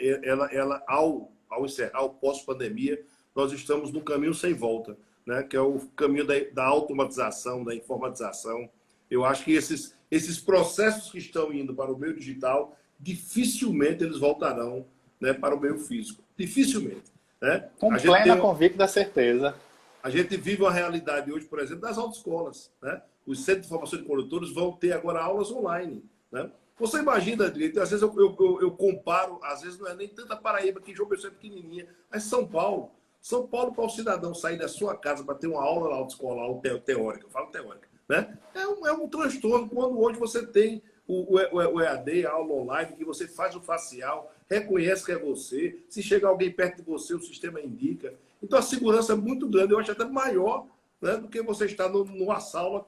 ao encerrar o pós-pandemia, nós estamos no caminho sem volta, né, que é o caminho da automatização, da informatização. Eu acho que esses processos que estão indo para o meio digital, dificilmente eles voltarão, né, para o meio físico. Dificilmente. Né? Com plena convicta certeza. A gente vive uma realidade hoje, por exemplo, das autoescolas. Né? Os centros de formação de condutores vão ter agora aulas online. Né? Você imagina, Adriano, às vezes eu comparo, às vezes não é nem tanta Paraíba, que João Pessoa é pequenininha, mas São Paulo. São Paulo, para o cidadão sair da sua casa para ter uma aula na autoescola, aula teórica, eu falo teórica, né? É um transtorno quando hoje você tem o EAD, a aula online, que você faz o facial, reconhece que é você, se chega alguém perto de você, o sistema indica. Então a segurança é muito grande, eu acho até maior, né, do que você estar numa sala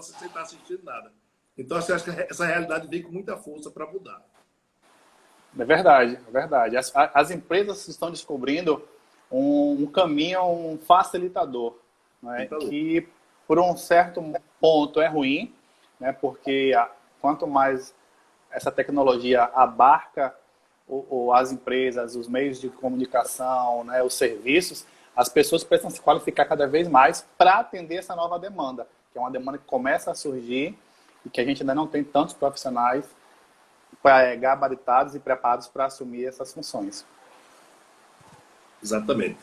sem estar assistindo nada. Então você acha que essa realidade vem com muita força para mudar. É verdade, é verdade. As empresas estão descobrindo um caminho, um facilitador, né, que por um certo ponto é ruim, né, porque quanto mais essa tecnologia abarca as empresas, os meios de comunicação, né, os serviços, as pessoas precisam se qualificar cada vez mais para atender essa nova demanda, que é uma demanda que começa a surgir e que a gente ainda não tem tantos profissionais gabaritados e preparados para assumir essas funções. Exatamente.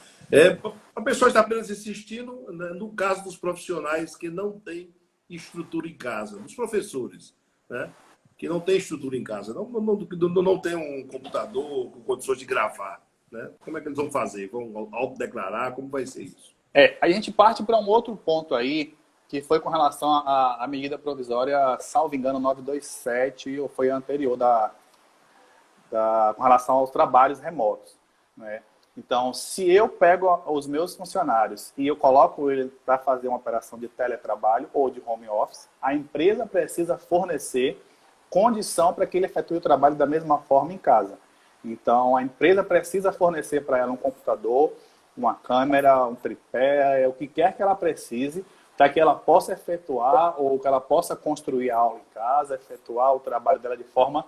A pessoa está apenas insistindo, né, no caso dos profissionais que não têm estrutura em casa, dos professores, né, que não têm estrutura em casa, não tem um computador com condições de gravar. Né? Como é que eles vão fazer? Vão autodeclarar? Como vai ser isso? A gente parte para um outro ponto aí, que foi com relação à medida provisória, salvo engano, 927, ou foi a anterior, com relação aos trabalhos remotos. Né? Então, se eu pego os meus funcionários e eu coloco ele para fazer uma operação de teletrabalho ou de home office, a empresa precisa fornecer condição para que ele efetue o trabalho da mesma forma em casa. Então, a empresa precisa fornecer para ela um computador, uma câmera, um tripé, o que quer que ela precise, para que ela possa efetuar ou que ela possa construir a aula em casa, efetuar o trabalho dela de forma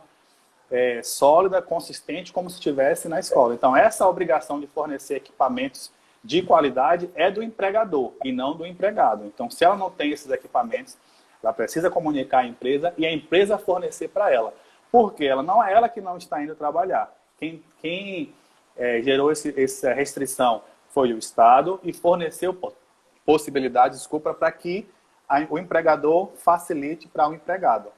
sólida, consistente, como se estivesse na escola. Então, essa obrigação de fornecer equipamentos de qualidade é do empregador e não do empregado. Então, se ela não tem esses equipamentos, ela precisa comunicar à empresa e a empresa fornecer para ela. Porque ela não é ela que não está indo trabalhar. Quem gerou essa restrição foi o Estado e forneceu possibilidades, para que o empregador facilite para o empregado.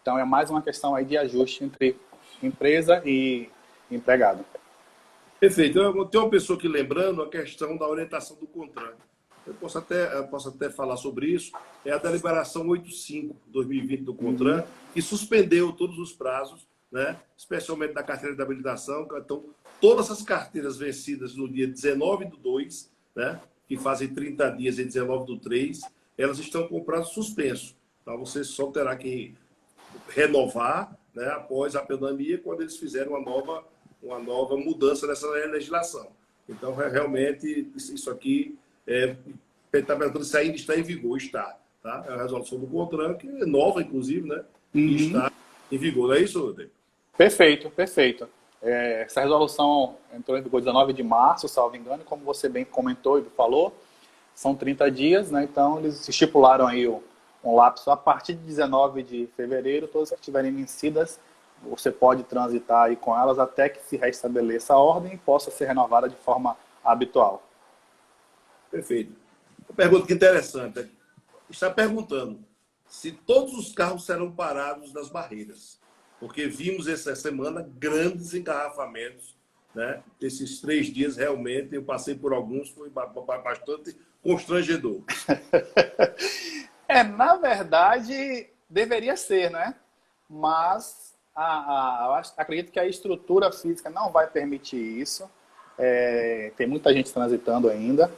Então, é mais uma questão aí de ajuste entre empresa e empregado. Perfeito. Eu tenho uma pessoa aqui lembrando a questão da orientação do CONTRAN. Eu posso até falar sobre isso. É a deliberação 85/2020 do CONTRAN, que suspendeu todos os prazos, né, especialmente da carteira de habilitação. Então, todas as carteiras vencidas no dia 19/2, né, que fazem 30 dias em 19/3, elas estão com o prazo suspenso. Então, você só terá que renovar, né, após a pandemia, quando eles fizeram uma nova mudança nessa legislação. Então, realmente, isso aqui isso ainda está em vigor, está. Tá? É a resolução do CONTRAN, que é nova, inclusive, né? E está em vigor. Não é isso, Rodrigo? Perfeito, perfeito. Essa resolução entrou em vigor 19 de março, salvo engano, como você bem comentou e falou, são 30 dias, né? Então eles estipularam aí um lapso a partir de 19 de fevereiro, todas que estiverem vencidas, você pode transitar aí com elas até que se restabeleça a ordem e possa ser renovada de forma habitual. Perfeito. Uma pergunta que interessante. Está perguntando se todos os carros serão parados nas barreiras. Porque vimos essa semana grandes engarrafamentos né? Esses 3 dias, realmente, eu passei por alguns, foi bastante constrangedor. Na verdade, deveria ser, né? Mas acredito que a estrutura física não vai permitir isso. Tem muita gente transitando ainda.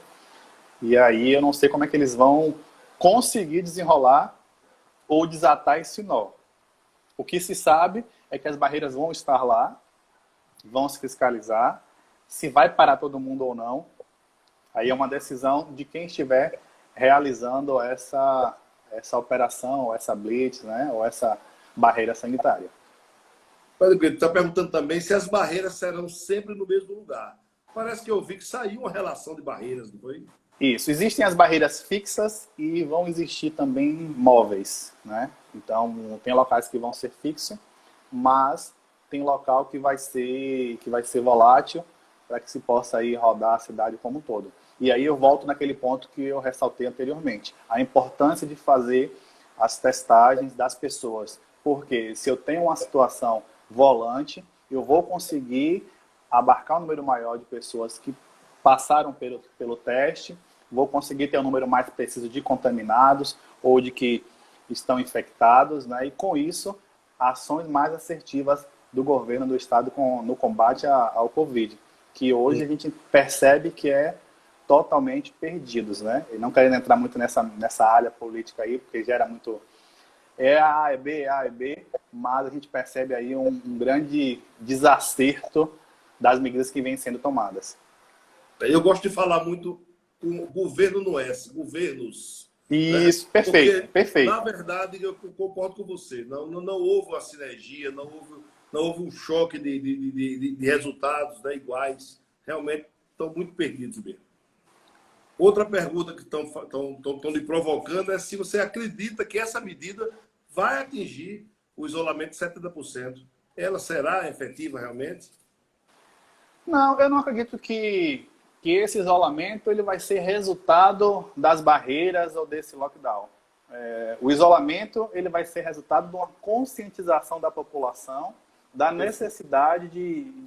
E aí eu não sei como é que eles vão conseguir desenrolar ou desatar esse nó. O que se sabe é que as barreiras vão estar lá, vão se fiscalizar. Se vai parar todo mundo ou não, aí é uma decisão de quem estiver realizando essa operação, ou essa blitz, né? Ou essa barreira sanitária. Padre Pedro, está perguntando também se as barreiras serão sempre no mesmo lugar. Parece que eu vi que saiu uma relação de barreiras, não foi? Isso. Existem as barreiras fixas e vão existir também móveis, né? Então, tem locais que vão ser fixos, mas tem local que vai ser volátil para que se possa aí rodar a cidade como um todo. E aí eu volto naquele ponto que eu ressaltei anteriormente. A importância de fazer as testagens das pessoas. Porque se eu tenho uma situação volante, eu vou conseguir abarcar um número maior de pessoas que passaram pelo teste, vou conseguir ter um número mais preciso de contaminados ou de que estão infectados, né? E com isso, ações mais assertivas do governo do estado no combate ao Covid, que hoje a gente percebe que é totalmente perdidos, né? E não querendo entrar muito nessa área política aí, porque gera muito... A, é B, mas a gente percebe aí um grande desacerto das medidas que vêm sendo tomadas. Eu gosto de falar muito com o governo no S, governos. Isso, né? Perfeito, porque, perfeito. Na verdade, eu concordo com você. Não houve uma sinergia, não houve um choque de resultados, né, iguais. Realmente estão muito perdidos mesmo. Outra pergunta que estão lhe provocando é se você acredita que essa medida vai atingir o isolamento de 70%. Ela será efetiva realmente? Não, eu não acredito que esse isolamento ele vai ser resultado das barreiras ou desse lockdown. O isolamento ele vai ser resultado de uma conscientização da população, da necessidade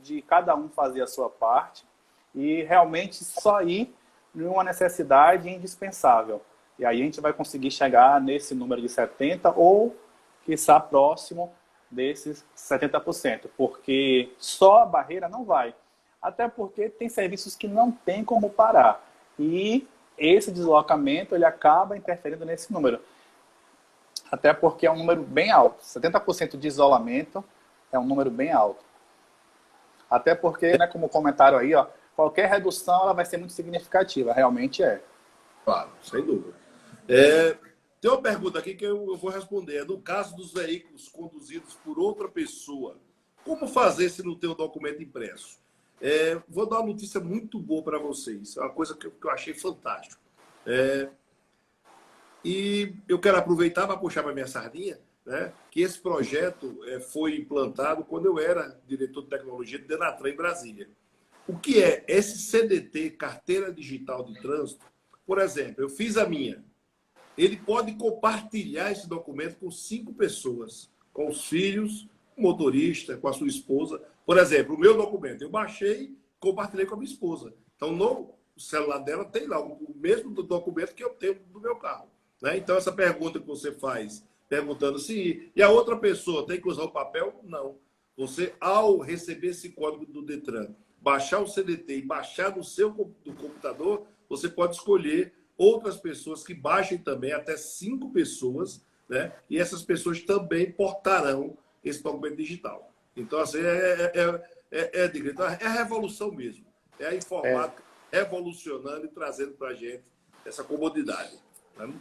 de cada um fazer a sua parte e realmente só ir numa necessidade indispensável. E aí a gente vai conseguir chegar nesse número de 70% ou, quiçá, próximo desses 70%. Porque só a barreira não vai. Até porque tem serviços que não tem como parar. E esse deslocamento ele acaba interferindo nesse número. Até porque é um número bem alto. 70% de isolamento é um número bem alto. Até porque, né, como comentaram aí, ó, qualquer redução ela vai ser muito significativa. Realmente é. Claro, sem dúvida. Tem uma pergunta aqui que eu vou responder. No caso dos veículos conduzidos por outra pessoa, como fazer se não tem o documento impresso? Vou dar uma notícia muito boa para vocês. É uma coisa que eu achei fantástico. E eu quero aproveitar para puxar para minha sardinha, né, que esse projeto foi implantado quando eu era diretor de tecnologia do Denatran em Brasília. O que é esse CDT, Carteira Digital de Trânsito? Por exemplo, eu fiz a minha. Ele pode compartilhar esse documento com 5 pessoas, com os filhos, o motorista, com a sua esposa. Por exemplo, o meu documento, eu baixei e compartilhei com a minha esposa. Então, no celular dela tem lá o mesmo documento que eu tenho do meu carro. Né? Então, essa pergunta que você faz, perguntando se... E a outra pessoa tem que usar o papel? Não. Você, ao receber esse código do Detran, baixar o CDT e baixar no seu do computador, você pode escolher outras pessoas que baixem também, até 5 pessoas, né? E essas pessoas também portarão esse documento digital. Então, assim, então, é a revolução mesmo. É a informática revolucionando e trazendo para a gente essa comodidade. Né?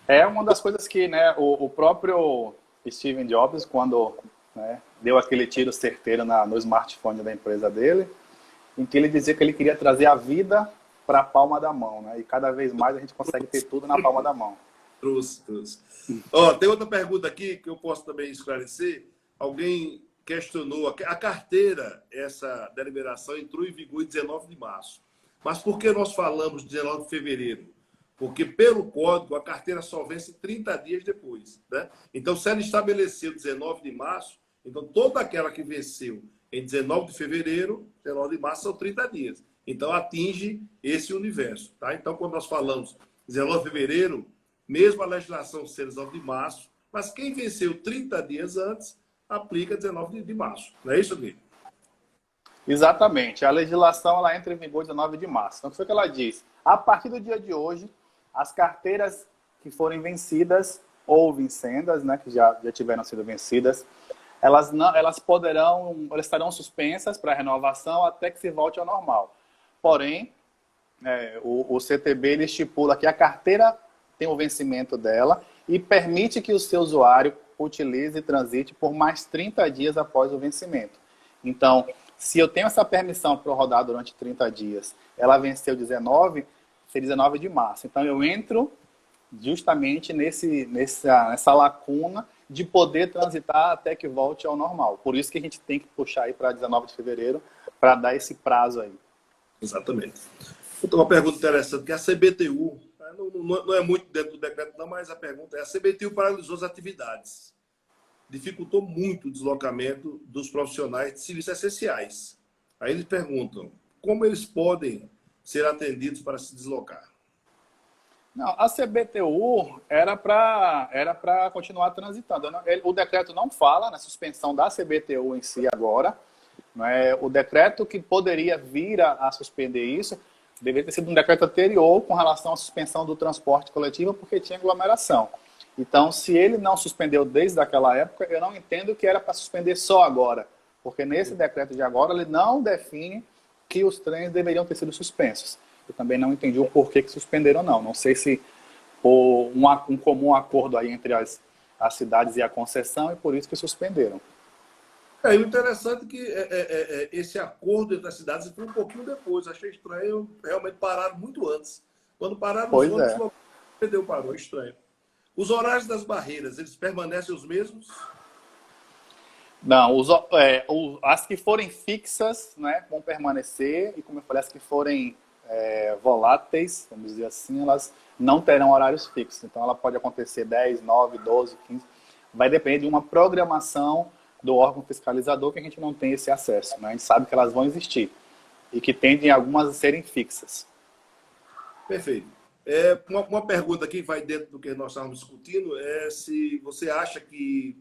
É uma das coisas que, né, o próprio Steve Jobs, quando, né, deu aquele tiro certeiro no smartphone da empresa dele, em que ele dizia que ele queria trazer a vida para a palma da mão, né? E cada vez mais a gente consegue ter tudo na palma da mão. Trouxe. Ó, tem outra pergunta aqui que eu posso também esclarecer. Alguém questionou. A carteira, essa deliberação entrou em vigor em 19 de março. Mas por que nós falamos 19 de fevereiro? Porque, pelo código, a carteira só vence 30 dias depois. Né? Então, se ela estabeleceu 19 de março, então toda aquela que venceu em 19 de fevereiro 19 de março são 30 dias. Então, atinge esse universo. Tá? Então, quando nós falamos 19 de fevereiro, mesmo a legislação ser 19 de março, mas quem venceu 30 dias antes, aplica 19 de março. Não é isso, Gui? Exatamente. A legislação ela entra em vigor 19 de março. Então, o que ela diz? A partir do dia de hoje, as carteiras que forem vencidas ou vincendas, né, que já tiveram sido vencidas, elas estarão suspensas para renovação até que se volte ao normal. Porém, o CTB ele estipula que a carteira tem o vencimento dela e permite que o seu usuário utilize e transite por mais 30 dias após o vencimento. Então, se eu tenho essa permissão para rodar durante 30 dias, ela venceu 19, seria 19 de março. Então, eu entro justamente nessa lacuna de poder transitar até que volte ao normal. Por isso que a gente tem que puxar aí para 19 de fevereiro para dar esse prazo aí. Exatamente. Então, uma pergunta interessante, que a CBTU, não é muito dentro do decreto não, mas a pergunta é, a CBTU paralisou as atividades. Dificultou muito o deslocamento dos profissionais de serviços essenciais. Aí eles perguntam, como eles podem ser atendidos para se deslocar? Não, a CBTU era para continuar transitando. O decreto não fala na suspensão da CBTU em si agora. Não é? O decreto que poderia vir a suspender isso deveria ter sido um decreto anterior com relação à suspensão do transporte coletivo, porque tinha aglomeração. Então, se ele não suspendeu desde aquela época, eu não entendo que era para suspender só agora. Porque nesse decreto de agora, ele não define que os trens deveriam ter sido suspensos. Eu também não entendi o porquê que suspenderam, não. Não sei se por um comum acordo aí entre as cidades e a concessão, e por isso que suspenderam. E o interessante é que esse acordo entre as cidades foi um pouquinho depois. Achei estranho, realmente pararam muito antes. Quando pararam os ônibus, perdeu, parou, estranho. Os horários das barreiras, eles permanecem os mesmos? Não, as que forem fixas, né, vão permanecer, e como eu falei, as que forem voláteis, vamos dizer assim, elas não terão horários fixos. Então ela pode acontecer 10, 9, 12, 15, vai depender de uma programação do órgão fiscalizador que a gente não tem esse acesso. Né? A gente sabe que elas vão existir e que tendem algumas a serem fixas. Perfeito. Uma pergunta aqui que vai dentro do que nós estávamos discutindo é se você acha que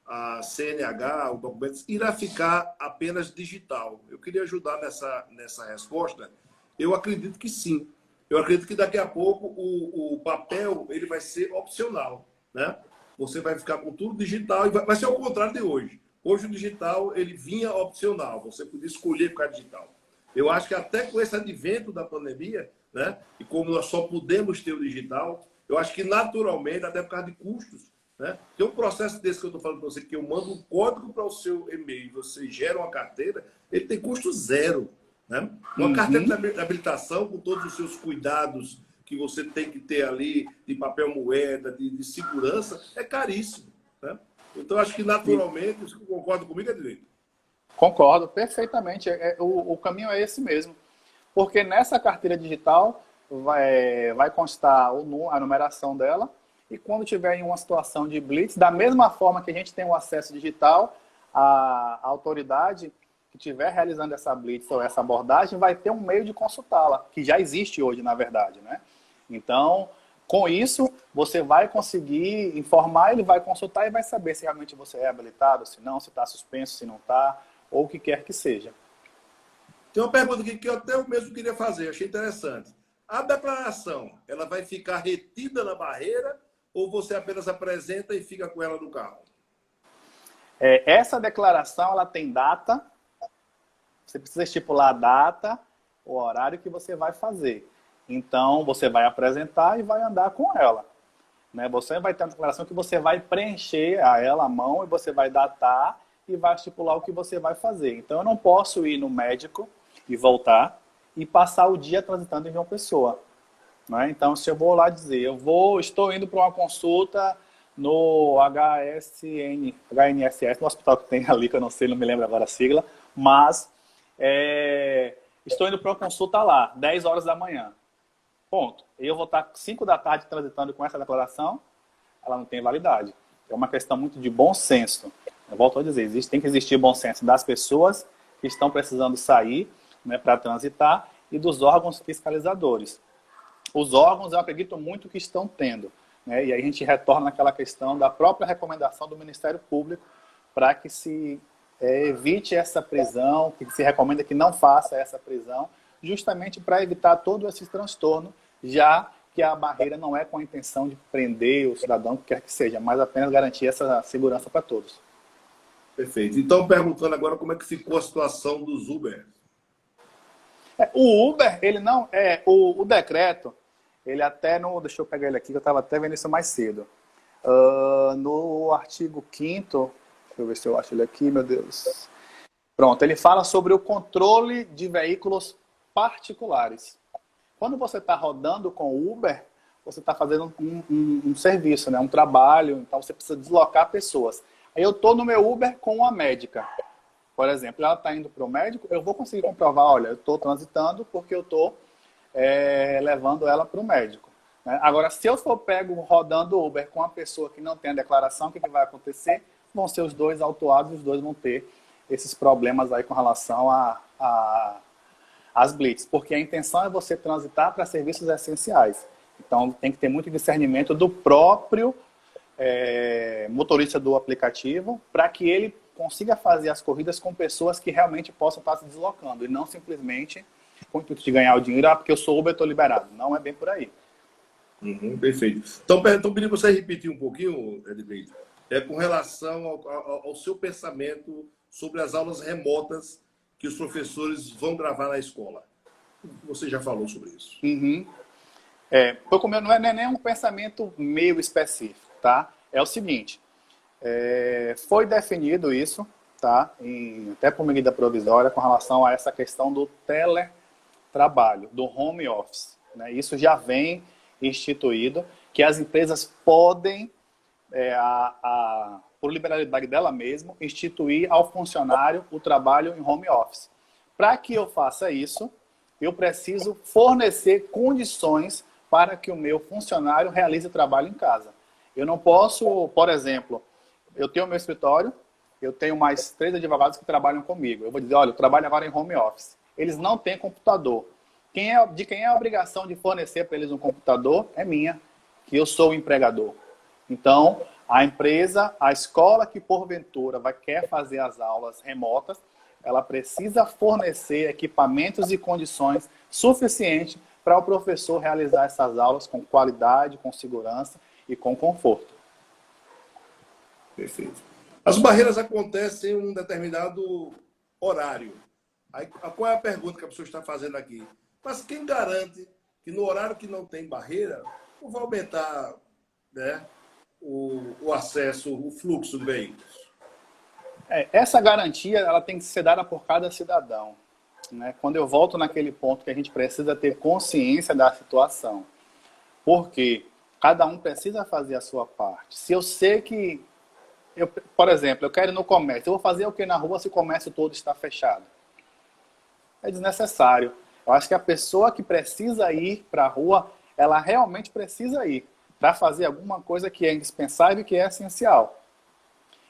a CNH, o documento, irá ficar apenas digital. Eu queria ajudar nessa resposta. Eu acredito que sim. Eu acredito que daqui a pouco o papel ele vai ser opcional, né? Você vai ficar com tudo digital e vai ser ao contrário de hoje. Hoje o digital ele vinha opcional, você podia escolher ficar digital. Eu acho que até com esse advento da pandemia, né, e como nós só podemos ter o digital, eu acho que naturalmente, até por causa de custos, né, tem um processo desse que eu estou falando para você, que eu mando um código para o seu e-mail, você gera uma carteira, ele tem custo zero. Né? Uma carteira de habilitação, com todos os seus cuidados que você tem que ter ali, de papel moeda, de segurança, é caríssimo. Né? Então, acho que naturalmente, você concorda comigo, Adilei? Concordo perfeitamente. O caminho é esse mesmo. Porque nessa carteira digital vai constar a numeração dela, e quando tiver em uma situação de blitz, da mesma forma que a gente tem o acesso digital, a autoridade que estiver realizando essa blitz ou essa abordagem vai ter um meio de consultá-la, que já existe hoje, na verdade, né? Então, com isso, você vai conseguir informar, ele vai consultar e vai saber se realmente você é habilitado, se não, se está suspenso, se não está, ou o que quer que seja. Tem uma pergunta aqui que eu até mesmo queria fazer, achei interessante. A declaração, ela vai ficar retida na barreira ou você apenas apresenta e fica com ela no carro? Essa declaração, ela tem data, você precisa estipular a data, o horário que você vai fazer. Então, você vai apresentar e vai andar com ela. Né? Você vai ter uma declaração que você vai preencher a ela à mão e você vai datar e vai estipular o que você vai fazer. Então, eu não posso ir no médico e voltar e passar o dia transitando em João Pessoa. Né? Então, se eu vou lá dizer, estou indo para uma consulta no HNSS, no hospital que tem ali, que eu não sei, não me lembro agora a sigla, mas estou indo para uma consulta lá, 10 horas da manhã. Ponto. Eu vou estar 5 da tarde transitando com essa declaração, ela não tem validade. É uma questão muito de bom senso. Eu volto a dizer, tem que existir bom senso das pessoas que estão precisando sair, né, para transitar, e dos órgãos fiscalizadores. Os órgãos, eu acredito muito que estão tendo, né, e aí a gente retorna naquela questão da própria recomendação do Ministério Público para que se evite essa prisão, que se recomenda que não faça essa prisão, justamente para evitar todo esse transtorno, já que a barreira não é com a intenção de prender o cidadão, que quer que seja, mas apenas garantir essa segurança para todos. Perfeito. Então, perguntando agora como é que ficou a situação dos Uber. O Uber, ele não é o decreto, ele até no, deixa eu pegar ele aqui, que eu estava até vendo isso mais cedo. No artigo 5º, deixa eu ver se eu acho ele aqui, meu Deus. Pronto, ele fala sobre o controle de veículos particulares. Quando você está rodando com o Uber, você está fazendo um serviço, né? Um trabalho, então você precisa deslocar pessoas. Aí eu estou no meu Uber com uma médica. Por exemplo, ela está indo para o médico, eu vou conseguir comprovar, olha, eu estou transitando porque eu estou levando ela para o médico. Né? Agora, se eu for pego rodando Uber com uma pessoa que não tem a declaração, o que vai acontecer? Vão ser os dois autuados e os dois vão ter esses problemas aí com relação às blitz. Porque a intenção é você transitar para serviços essenciais. Então, tem que ter muito discernimento do próprio motorista do aplicativo para que ele consiga fazer as corridas com pessoas que realmente possam estar se deslocando e não simplesmente com o intuito de ganhar o dinheiro, porque eu sou Uber, estou liberado. Não é bem por aí. Perfeito. Então pedi você repetir um pouquinho, Edgley, com relação ao seu pensamento sobre as aulas remotas que os professores vão gravar na escola. Você já falou sobre isso. Não é nem um pensamento meio específico, tá? É o seguinte, foi definido isso, tá? Até por medida provisória, com relação a essa questão do teletrabalho, do home office. Né? Isso já vem instituído, que as empresas podem, por liberalidade dela mesma, instituir ao funcionário o trabalho em home office. Para que eu faça isso, eu preciso fornecer condições para que o meu funcionário realize o trabalho em casa. Eu não posso, por exemplo, eu tenho o meu escritório, eu tenho mais 3 advogados que trabalham comigo. Eu vou dizer, olha, eu trabalho agora em home office. Eles não têm computador. De quem é a obrigação de fornecer para eles um computador? É minha, que eu sou o empregador. Então, a empresa, a escola que porventura quer fazer as aulas remotas, ela precisa fornecer equipamentos e condições suficientes para o professor realizar essas aulas com qualidade, com segurança e com conforto. Perfeito. As barreiras acontecem em um determinado horário. Aí, qual é a pergunta que a pessoa está fazendo aqui? Mas quem garante que no horário que não tem barreira, não vai aumentar, né, o acesso, o fluxo de veículos? Essa garantia ela tem que ser dada por cada cidadão. Né? Quando eu volto naquele ponto que a gente precisa ter consciência da situação. Porque cada um precisa fazer a sua parte. Se eu sei que, por exemplo, eu quero ir no comércio, eu vou fazer o que na rua se o comércio todo está fechado? É desnecessário. Eu acho que a pessoa que precisa ir para a rua, ela realmente precisa ir para fazer alguma coisa que é indispensável e que é essencial.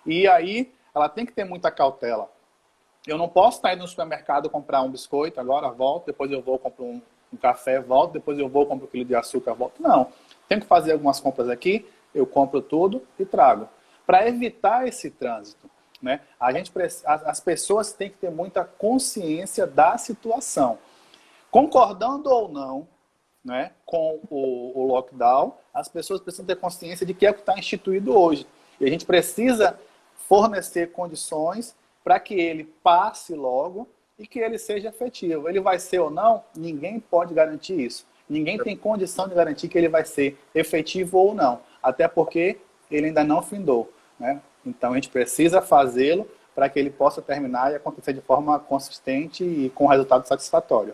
E aí, ela tem que ter muita cautela. Eu não posso estar indo no supermercado comprar um biscoito, agora volto, depois eu vou comprar um café, volto, depois eu vou comprar 1 quilo de açúcar, volto. Não. Tenho que fazer algumas compras aqui, eu compro tudo e trago. Para evitar esse trânsito, né? As pessoas têm que ter muita consciência da situação. Concordando ou não, né, com o lockdown, as pessoas precisam ter consciência de que é o que está instituído hoje. E a gente precisa fornecer condições para que ele passe logo e que ele seja efetivo. Ele vai ser ou não? Ninguém pode garantir isso. Ninguém tem condição de garantir que ele vai ser efetivo ou não. Até porque ele ainda não findou. Né? Então a gente precisa fazê-lo para que ele possa terminar e acontecer de forma consistente e com resultado satisfatório.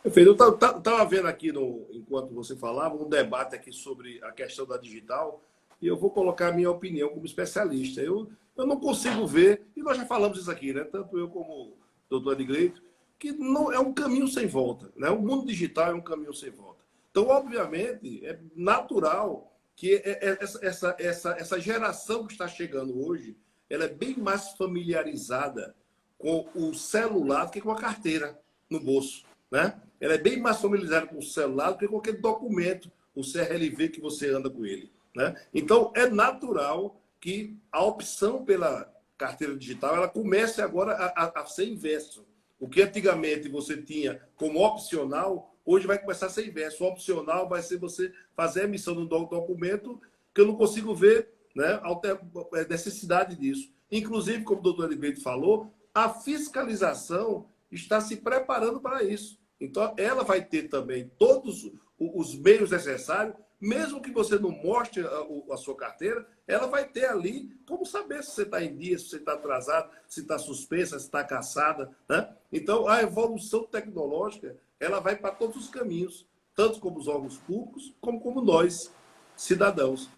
Perfeito. Eu estava vendo aqui, enquanto você falava, um debate aqui sobre a questão da digital, e eu vou colocar a minha opinião como especialista. Eu não consigo ver, e nós já falamos isso aqui, né? Tanto eu como o doutor Edgley, que não é um caminho sem volta. Né? O mundo digital é um caminho sem volta. Então, obviamente, é natural que essa geração que está chegando hoje, ela é bem mais familiarizada com o celular do que com a carteira no bolso, né? Ela é bem mais familiarizada com o celular do que com aquele documento, o CRLV que você anda com ele, né? Então, é natural que a opção pela carteira digital ela comece agora a ser inverso. O que antigamente você tinha como opcional, hoje vai começar a ser inverso. O opcional vai ser você fazer a emissão de um documento que eu não consigo ver, né, a necessidade disso. Inclusive, como o doutor Heriberto falou, a fiscalização está se preparando para isso. Então, ela vai ter também todos os meios necessários, mesmo que você não mostre a sua carteira, ela vai ter ali como saber se você está em dia, se você está atrasado, se está suspensa, se está caçada, né? Então, a evolução tecnológica, ela vai para todos os caminhos, tanto como os órgãos públicos, como nós, cidadãos.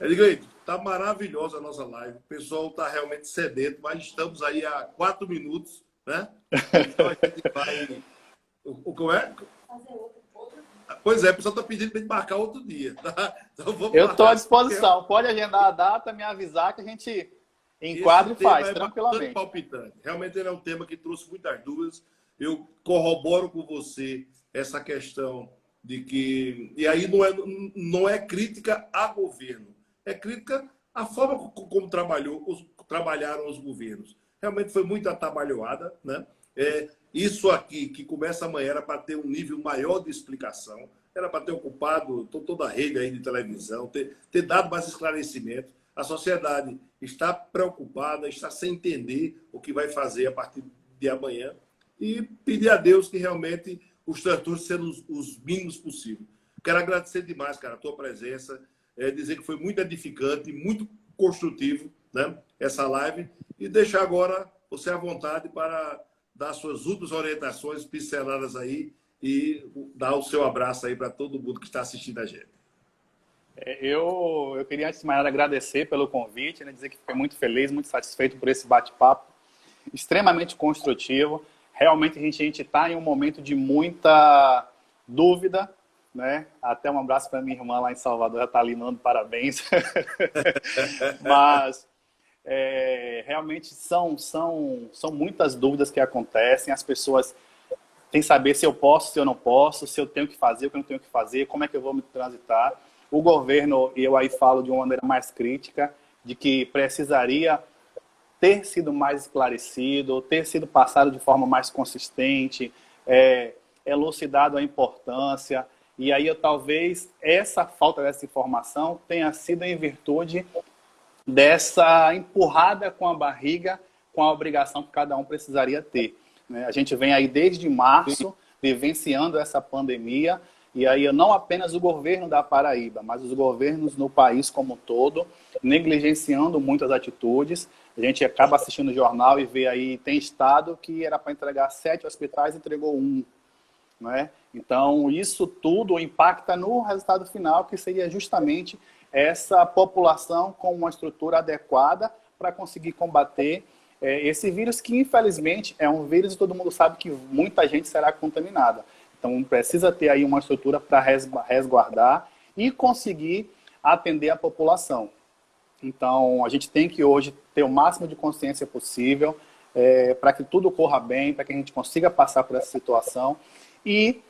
Edgleito, está maravilhosa a nossa live. O pessoal está realmente sedento, mas estamos aí há 4 minutos, né? Então, a gente vai... Como é? Fazer outra. Pois é, o pessoal está pedindo para a gente marcar outro dia. Tá? Então, eu estou à disposição. Pode agendar a data, me avisar que a gente enquadra e faz, tranquilamente. Palpitante. Realmente ele é um tema que trouxe muitas dúvidas. Eu corroboro com você essa questão de que... E aí não é crítica a governo, é crítica à forma como trabalharam os governos. Realmente foi muito atabalhoada, né? Isso aqui, que começa amanhã, era para ter um nível maior de explicação, era para ter ocupado toda a rede aí de televisão, ter dado mais esclarecimento. A sociedade está preocupada, está sem entender o que vai fazer a partir de amanhã e pedir a Deus que realmente os transtornos sejam os mínimos possíveis. Quero agradecer demais, cara, a tua presença, dizer que foi muito edificante, muito construtivo, né, essa live, e deixar agora você à vontade para dar suas últimas orientações pinceladas aí e dar o seu abraço aí para todo mundo que está assistindo a gente. Eu queria, antes de mais nada, agradecer pelo convite, né, dizer que fiquei muito feliz, muito satisfeito por esse bate-papo, extremamente construtivo. Realmente a gente está em um momento de muita dúvida, né? Até um abraço para minha irmã lá em Salvador, já está ali dando parabéns. Mas... realmente são muitas dúvidas que acontecem, as pessoas têm que saber se eu posso, se eu não posso, se eu tenho que fazer, o que eu não tenho que fazer, como é que eu vou me transitar. O governo, e eu aí falo de uma maneira mais crítica, de que precisaria ter sido mais esclarecido, ter sido passado de forma mais consistente, elucidado a importância, e aí talvez essa falta dessa informação tenha sido em virtude dessa empurrada com a barriga, com a obrigação que cada um precisaria ter, né? A gente vem aí desde março vivenciando essa pandemia, e aí não apenas o governo da Paraíba, mas os governos no país como um todo, negligenciando muitas atitudes. A gente acaba assistindo o jornal e vê aí, tem estado que era para entregar 7 hospitais, entregou 1. Né? Então, isso tudo impacta no resultado final, que seria justamente essa população com uma estrutura adequada para conseguir combater esse vírus, que infelizmente é um vírus e todo mundo sabe que muita gente será contaminada. Então precisa ter aí uma estrutura para resguardar e conseguir atender a população. Então a gente tem que hoje ter o máximo de consciência possível para que tudo corra bem, para que a gente consiga passar por essa situação e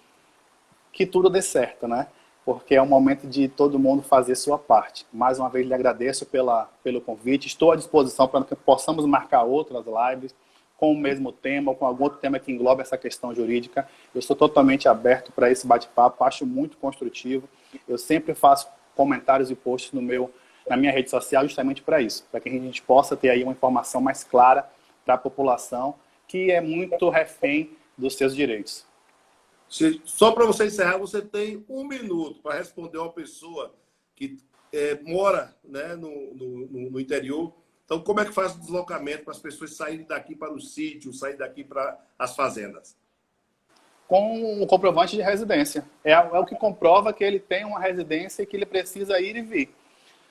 que tudo dê certo, né? Porque é o momento de todo mundo fazer sua parte. Mais uma vez, lhe agradeço pelo convite. Estou à disposição para que possamos marcar outras lives com o mesmo tema, ou com algum outro tema que englobe essa questão jurídica. Eu estou totalmente aberto para esse bate-papo, acho muito construtivo. Eu sempre faço comentários e posts na minha rede social justamente para isso, para que a gente possa ter aí uma informação mais clara para a população, que é muito refém dos seus direitos. Só para você encerrar, você tem 1 minuto para responder uma pessoa que mora, né, no interior. Então, como é que faz o deslocamento para as pessoas saírem daqui para o sítio, saírem daqui para as fazendas? Com o comprovante de residência. É o que comprova que ele tem uma residência e que ele precisa ir e vir.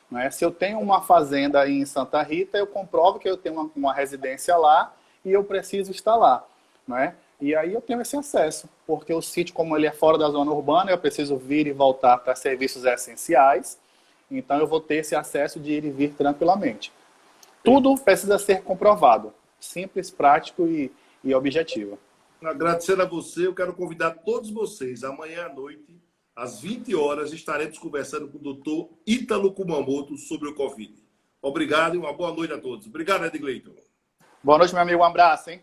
Né? Se eu tenho uma fazenda em Santa Rita, eu comprovo que eu tenho uma residência lá e eu preciso estar lá. Né? E aí eu tenho esse acesso, porque o sítio, como ele é fora da zona urbana, eu preciso vir e voltar para serviços essenciais, então eu vou ter esse acesso de ir e vir tranquilamente. Tudo precisa ser comprovado. simples, prático e objetivo. Agradecendo a você, eu quero convidar todos vocês. Amanhã à noite, às 20 horas, estaremos conversando com o doutor Ítalo Kumamoto sobre o Covid. Obrigado e uma boa noite a todos. Obrigado, Edgleiton. Boa noite, meu amigo. Um abraço, hein?